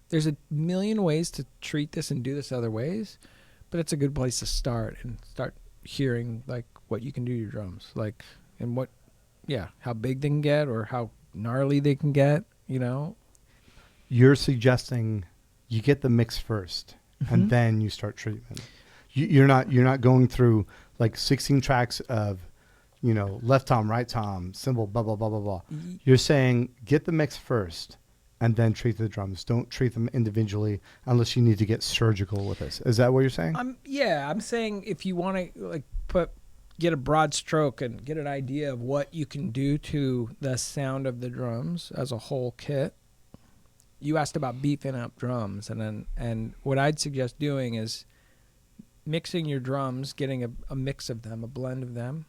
There's a million ways to treat this and do this other ways, but it's a good place to start and start hearing like what you can do to your drums, like, and how big they can get or how gnarly they can get. You're suggesting you get the mix first, and then you start treatment. You're not going through like 16 tracks of, left tom, right tom, cymbal, blah, blah, blah, blah, blah. You're saying get the mix first and then treat the drums. Don't treat them individually unless you need to get surgical with this. Is that what you're saying? I'm saying if you want to like get a broad stroke and get an idea of what you can do to the sound of the drums as a whole kit. You asked about beefing up drums, and what I'd suggest doing is mixing your drums, getting a mix of them, a blend of them,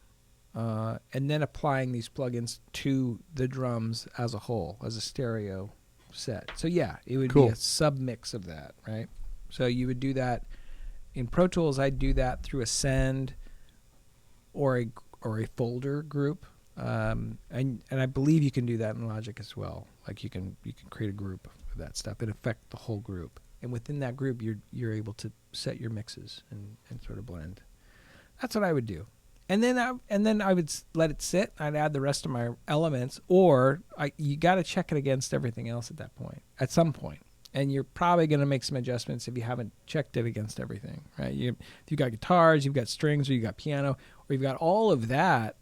and then applying these plugins to the drums as a whole, as a stereo set. So it would be a sub-mix of that, right? So you would do that in Pro Tools. I'd do that through a send or a folder group, and I believe you can do that in Logic as well. Like you can create a group of that stuff and affect the whole group. And within that group, you're able to set your mixes and sort of blend. That's what I would do. And then I would let it sit. I'd add the rest of my elements, or you got to check it against everything else at that point, at some point. And you're probably going to make some adjustments if you haven't checked it against everything, right? If you've got guitars, you've got strings, or you've got piano, or you've got all of that.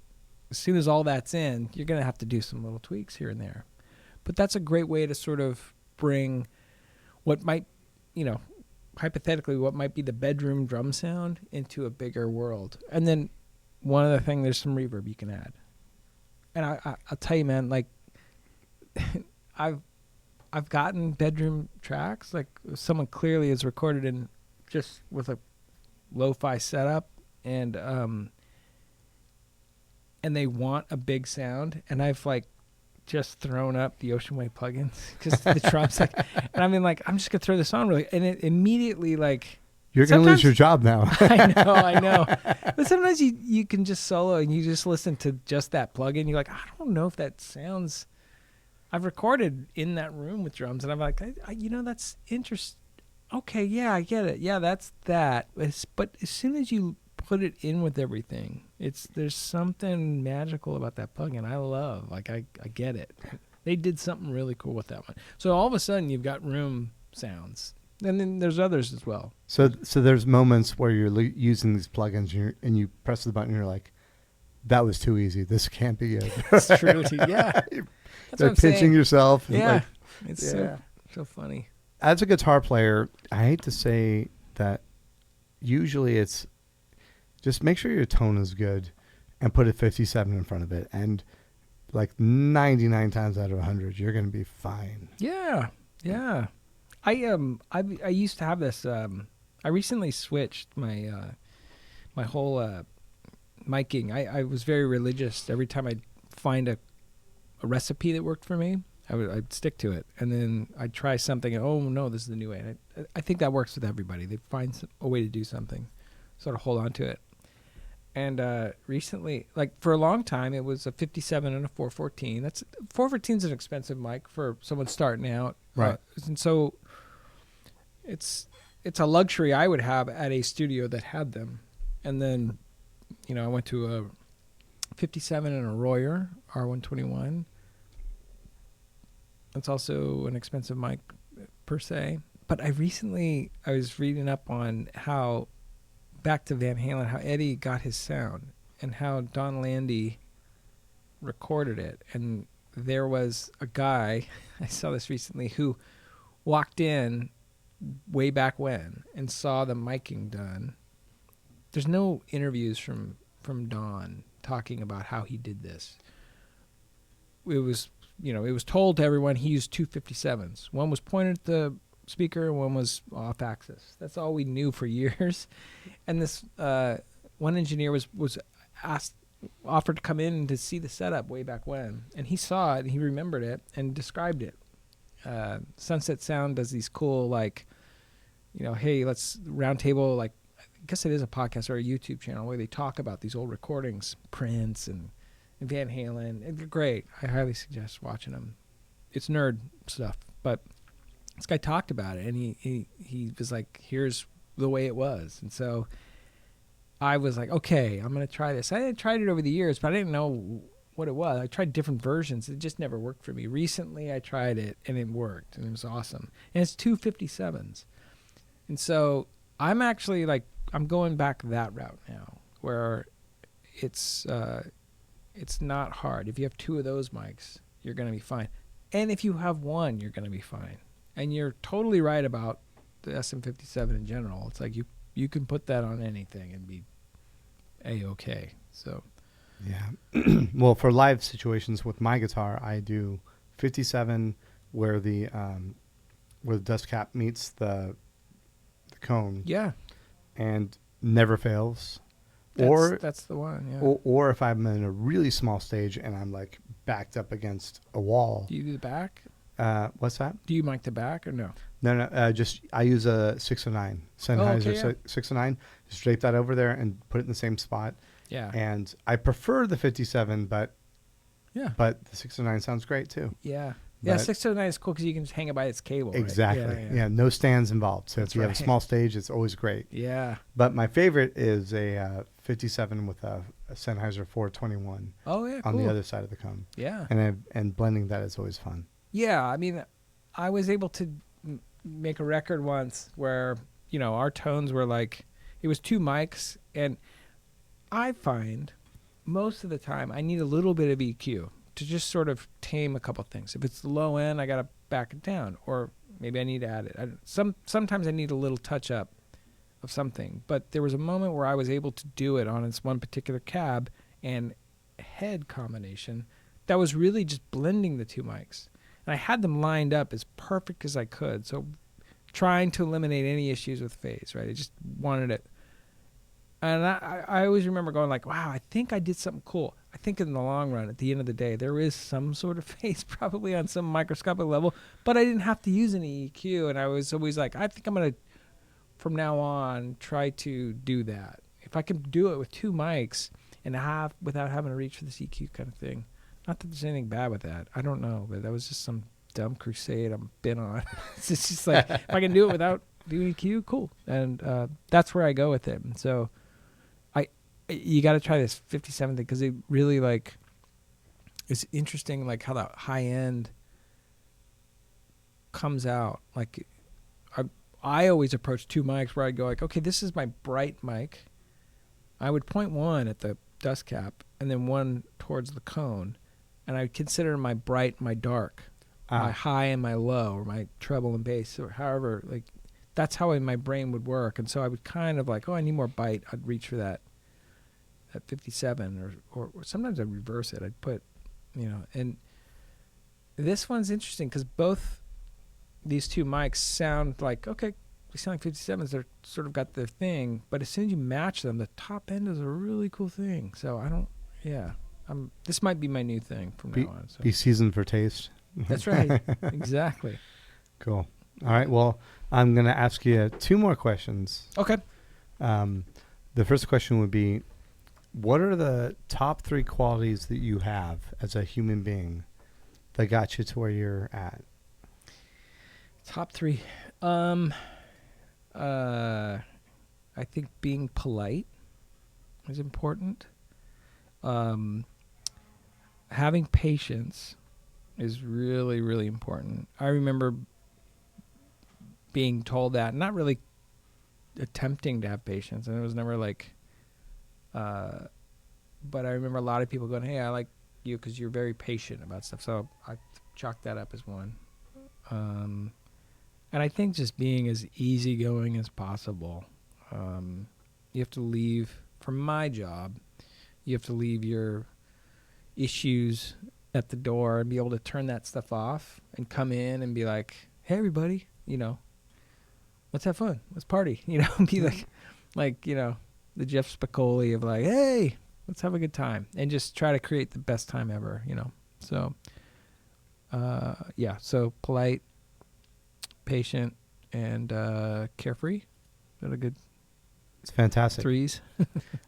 As soon as all that's in, you're going to have to do some little tweaks here and there. But that's a great way to sort of bring what might, hypothetically, what might be the bedroom drum sound into a bigger world. And then one other thing, there's some reverb you can add. And I'll tell you, man, like I've gotten bedroom tracks, like someone clearly is recorded in just with a lo-fi setup, and they want a big sound, and I've like just thrown up the Ocean Way plugins because the drums like, and I mean like I'm just gonna throw this on really, and it immediately like you're gonna lose your job now. I know, but sometimes you can just solo and you just listen to just that plugin. You're like, I don't know if that sounds. I've recorded in that room with drums, and I'm like, that's interesting. Okay, yeah, I get it. Yeah, that's that. But as soon as you put it in with everything, there's something magical about that plugin. I love. Like I get it. They did something really cool with that one. So all of a sudden you've got room sounds, and then there's others as well. So there's moments where you're using these plugins and you press the button and you're like, that was too easy. This can't be it. It's true. Yeah. That's what I'm pinching saying. Yourself. Yeah. It's so funny. As a guitar player, I hate to say that usually it's just make sure your tone is good and put a 57 in front of it. And like 99 times out of 100, you're going to be fine. Yeah. Yeah. I used to have this, I recently switched my, my whole, miking. I was very religious. Every time I'd find a recipe that worked for me, I'd stick to it, and then I'd try something, and oh no, this is the new way. And I think that works with everybody. They find a way to do something, sort of hold on to it. And recently, like for a long time, it was a 57 and a 414. 414 is an expensive mic for someone starting out, right? And so it's a luxury I would have at a studio that had them. And then, I went to a 57 and a Royer R121. It's also an expensive mic per se. But I was reading up on how, back to Van Halen, how Eddie got his sound and how Don Landy recorded it. And there was a guy, I saw this recently, who walked in way back when and saw the miking done. There's no interviews from Don talking about how he did this. It was, it was told to everyone he used two 57s. One was pointed at the speaker, and one was off axis. That's all we knew for years. And this one engineer was offered to come in to see the setup way back when, and he saw it and he remembered it and described it. Sunset Sound does these cool, like, hey, let's roundtable, like, I guess it is a podcast or a YouTube channel where they talk about these old recordings, Prince and Van Halen. They're great. I highly suggest watching them. It's nerd stuff, but this guy talked about it, and he was like, here's the way it was. And so I was like, okay, I'm going to try this. I had tried it over the years, but I didn't know what it was. I tried different versions. It just never worked for me. Recently, I tried it, and it worked, and it was awesome. And it's two 57s. And so I'm actually like, I'm going back that route now, where it's not hard. If you have two of those mics, you're going to be fine. And if you have one, you're going to be fine. And you're totally right about the SM57 in general. It's like you can put that on anything and be A-okay. So, yeah. Well, for live situations with my guitar, I do 57 where the dust cap meets the cone. Yeah. And never fails. That's the one, yeah. Or if I'm in a really small stage and I'm like backed up against a wall. Do you do the back? What's that? Do you mic the back or no? No. Just I use a 609 Sennheiser 609. Just drape that over there and put it in the same spot. Yeah. And I prefer the 57, but the 609 sounds great too. Yeah. Yeah, 609 is cool because you can just hang it by its cable. Exactly. Right? Yeah, no stands involved. So if you have a small stage, it's always great. Yeah. But my favorite is a 57 with a Sennheiser 421. Oh yeah, on the other side of the cone. Yeah. And blending that is always fun. Yeah, I mean, I was able to make a record once where, our tones were like, it was two mics, and I find most of the time I need a little bit of EQ to just sort of tame a couple things. If it's the low end, I got to back it down, or maybe I need to add it. Sometimes I need a little touch up of something, but there was a moment where I was able to do it on this one particular cab and head combination that was really just blending the two mics. And I had them lined up as perfect as I could. So trying to eliminate any issues with phase, right? I just wanted it. And I always remember going like, wow, I think I did something cool. I think in the long run, at the end of the day, there is some sort of phase probably on some microscopic level, but I didn't have to use any EQ. And I was always like, I think I'm going to, from now on, try to do that. If I can do it with two mics and without having to reach for this EQ kind of thing. Not that there's anything bad with that. I don't know, but that was just some dumb crusade I've been on. It's just like, if I can do it without doing EQ, cool. And that's where I go with it. And so you got to try this 57 thing because it really, like, it's interesting, like, how the high end comes out. Like, I always approach two mics where I'd go like, okay, this is my bright mic. I would point one at the dust cap and then one towards the cone. And I would consider my bright, my dark, my high and my low, or my treble and bass, or however, like, that's how my brain would work. And so I would kind of like, I need more bite. I'd reach for that 57, or sometimes I'd reverse it. I'd put, and this one's interesting because both these two mics sound like, okay, they sound like 57s. They're sort of got their thing, but as soon as you match them, the top end is a really cool thing. So this might be my new thing from now on. So. Be seasoned for taste. That's right. Exactly. Cool. All right. Well, I'm going to ask you two more questions. Okay. The first question would be, what are the top 3 qualities that you have as a human being that got you to where you're at? Top 3. I think being polite is important. Having patience is really, really important. I remember being told that, not really attempting to have patience, and it was never like, but I remember a lot of people going, hey, I like you because you're very patient about stuff. So I chalked that up as one. And I think just being as easygoing as possible. You have to leave, for my job, you have to leave your issues at the door and be able to turn that stuff off and come in and be like, hey, everybody, let's have fun. Let's party. Be like, the Jeff Spicoli of like, hey, let's have a good time and just try to create the best time ever, So, so polite, patient, and carefree. Is that a good It's fantastic. threes?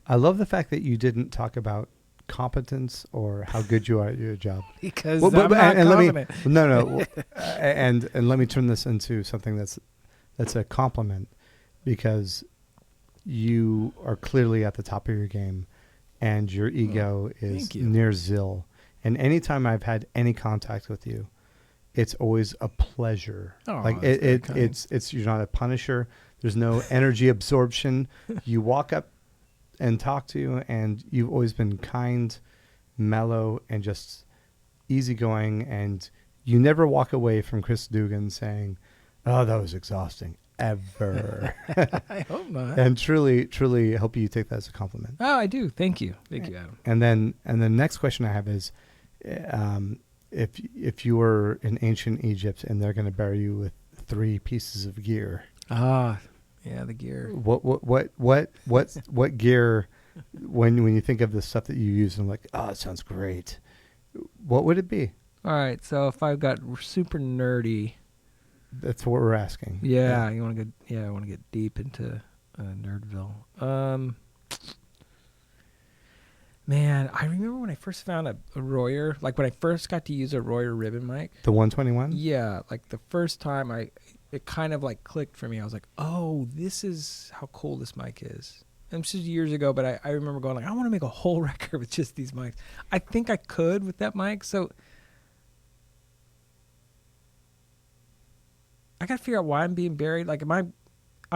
I love the fact that you didn't talk about competence or how good you are at your job. Because Well, I'm not confident. And let me turn this into something that's a compliment, because you are clearly at the top of your game, and your ego is thank you. near zil. And anytime I've had any contact with you, it's always a pleasure. Oh, like that's very kind. it's you're not a punisher. There's no energy absorption. You walk up and talk to you, and you've always been kind, mellow, and just easygoing. And you never walk away from Chris Dugan saying, "Oh, that was exhausting," ever. I hope not. And truly hope you take that as a compliment. Oh, I do. Thank you. Thank you, Adam. And the next question I have is, if you were in ancient Egypt and they're going to bury you with 3 pieces of gear, Yeah, the gear. what gear, when you think of the stuff that you use and like, oh, it sounds great, what would it be? All right, so if I've got super nerdy, That's what we're asking. I want to get deep into Nerdville. Man, I remember when I first found a Royer, like when I first got to use a Royer ribbon mic. The 121? Yeah, like the first time it kind of like clicked for me. I was like, oh, this is how cool this mic is. And this is years ago, but I remember going like, I want to make a whole record with just these mics. I think I could with that mic. So I got to figure out why I'm being buried. Like, I'm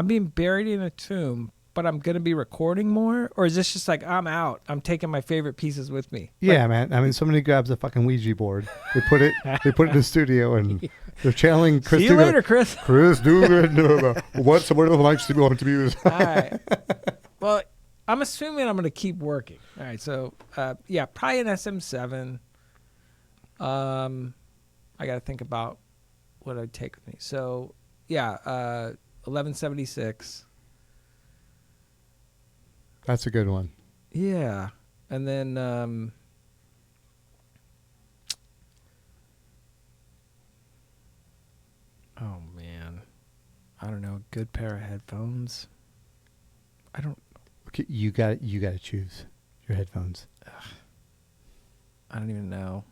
being buried in a tomb, but I'm going to be recording more? Or is this just like, I'm out, I'm taking my favorite pieces with me? Yeah, man. I mean, somebody grabs a fucking Ouija board. They put it in the studio, and they're channeling Chris See you Dugan. later, Chris. Chris Dugan. What are the mics you want to use? All right. Well, I'm assuming I'm going to keep working. All right. So, probably an SM7. I got to think about what I'd take with me. So, 1176. That's a good one. Yeah. And then, oh, man. I don't know. A good pair of headphones. Okay, you got to choose your headphones. I don't even know.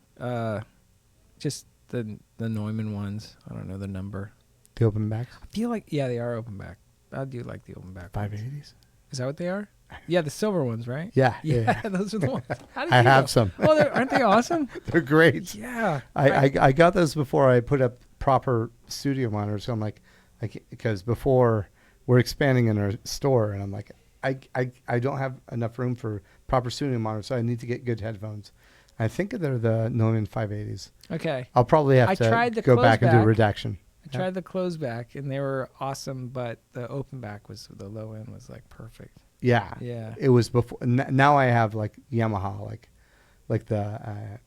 Just the Neumann ones. I don't know the number. The open backs? I feel like, they are open back. I do like the open back. 580s? Is that what they are? Yeah, the silver ones, right? Yeah. Yeah, those are the ones. How did I you know? have some. Oh, aren't they awesome? They're great. Yeah. I got those before I put up proper studio monitors. So I'm like, because before we're expanding in our store, and I'm like, I don't have enough room for proper studio monitors, so I need to get good headphones. I think they're the Neumann 580s. Okay. I'll probably have to go back and do a redaction. I tried the close back, and they were awesome, but the open back was, the low end was like perfect. Yeah. Yeah. It was before. Now I have like Yamaha, like the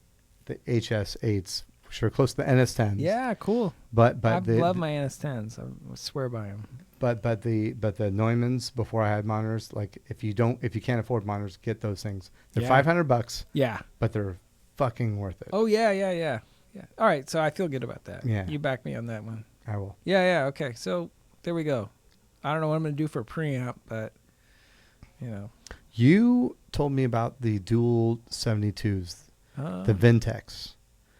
HS8s, which are close to the NS10s. Yeah, cool. But I love my NS10s. I swear by them. But the Neumanns, before I had monitors, like if you can't afford monitors, get those things. They're $500. Yeah. But they're fucking worth it. Oh yeah. All right, so I feel good about that. Yeah. You back me on that one. I will. Yeah. Okay, so there we go. I don't know what I'm gonna do for a preamp, but You told me about the dual 72s, the Vintex.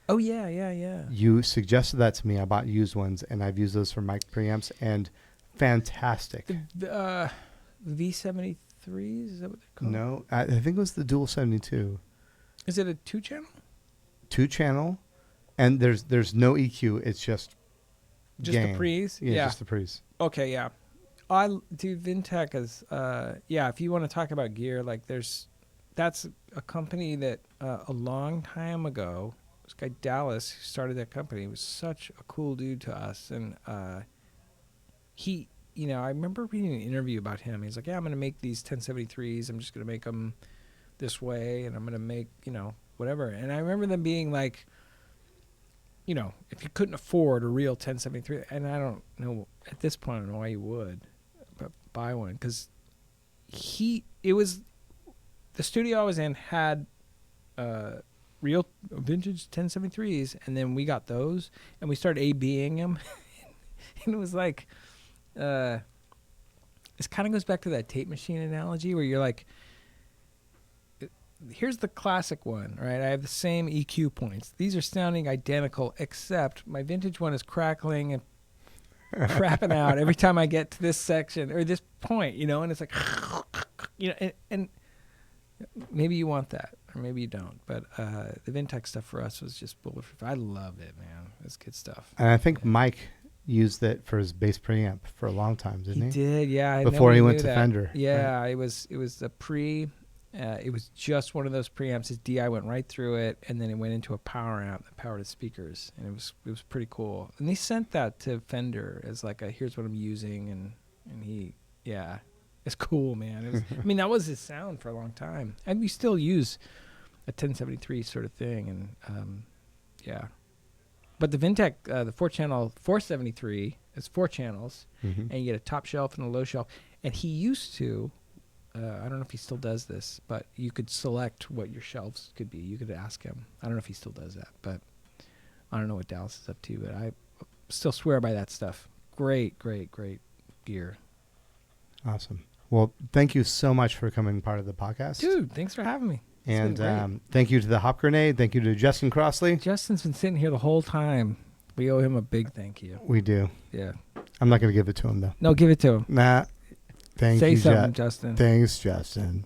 Oh yeah. You suggested that to me. I bought used ones, and I've used those for mic preamps, and fantastic. The V73s, is that what they're called? No, I think it was the dual 72. Is it a 2-channel? 2-channel, and there's no EQ. It's just Just gain. the pre's? Yeah, just the pre's. Okay, yeah. Vintech is, if you want to talk about gear, like that's a company that a long time ago, this guy Dallas, who started that company, was such a cool dude to us. And he, I remember reading an interview about him. He's like, yeah, I'm going to make these 1073s. I'm just going to make them. this way, and I'm going to make, whatever. And I remember them being like, if you couldn't afford a real 1073, and I don't know at this point, I don't know why you would, but buy one, because the studio I was in had real vintage 1073s, and then we got those, and we started A-Bing them, and it was like, this kind of goes back to that tape machine analogy where you're like, here's the classic one, right? I have the same EQ points. These are sounding identical, except my vintage one is crackling and crapping out every time I get to this section or this point, and it's like, and maybe you want that or maybe you don't. But the Vintech stuff for us was just bulletproof. I love it, man. It's good stuff. And I think Mike used it for his bass preamp for a long time, didn't he? He did, yeah. Before he went to Fender. Yeah, right? it was a pre. It was just one of those preamps. His DI went right through it, and then it went into a power amp that powered his speakers, and it was pretty cool. And they sent that to Fender as like here's what I'm using, and he, yeah, it's cool, man. It was, I mean, that was his sound for a long time, and we still use a 1073 sort of thing, and yeah. But the Vintech, the 4-channel 473 is 4 channels, and you get a top shelf and a low shelf. And he used to. I don't know if he still does this, but you could select what your shelves could be. You could ask him. I don't know if he still does that, but I don't know what Dallas is up to, but I still swear by that stuff. Great, great, great gear. Awesome. Well, thank you so much for coming part of the podcast. Dude, thanks for having me. And thank you to the Hop Grenade. Thank you to Justin Crossley. Justin's been sitting here the whole time. We owe him a big thank you. We do. Yeah. I'm not going to give it to him, though. No, give it to him. Nah. Say something, Justin. Thanks, Justin.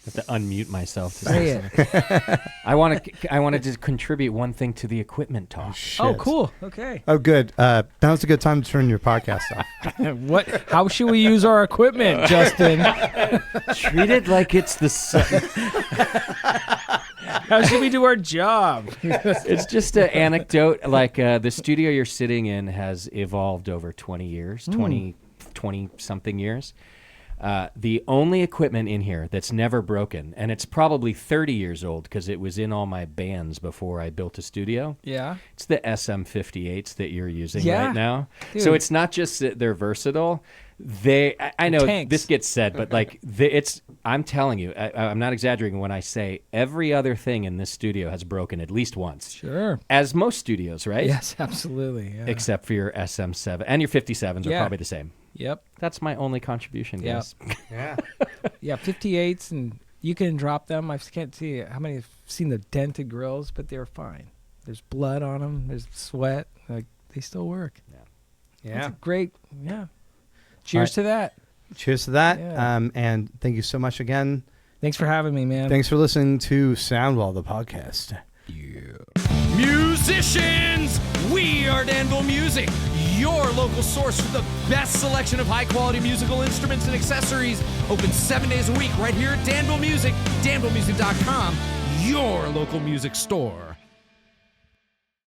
I have to unmute myself. Say it. I wanted to contribute one thing to the equipment talk. Oh, cool. Okay. Oh, good. Now's a good time to turn your podcast off. What? How should we use our equipment, Justin? Treat it like it's the sun. How should we do our job? It's just an anecdote. Like the studio you're sitting in has evolved over 20 years, 20-something years. The only equipment in here that's never broken, and it's probably 30 years old because it was in all my bands before I built a studio. Yeah. It's the SM58s that you're using Yeah. right now. Dude. So it's not just that they're versatile. I know tanks. this gets said, but like I'm telling you, I'm not exaggerating when I say every other thing in this studio has broken at least once. Sure. As most studios, right? Yes, absolutely. Yeah. Except for your SM7 and your 57s are probably the same. Yep. That's my only contribution, guys. Yeah. Yeah, 58s, and you can drop them. I can't see how many have seen the dented grills, but they're fine. There's blood on them. There's sweat. Like, they still work. Yeah. It's great. Yeah. Cheers to that. Cheers to that. Yeah. And thank you so much again. Thanks for having me, man. Thanks for listening to Soundwall, the podcast. Musicians, we are Danville Music, your local source for the best selection of high-quality musical instruments and accessories. Open 7 days a week right here at Danville Music, danvillemusic.com, your local music store.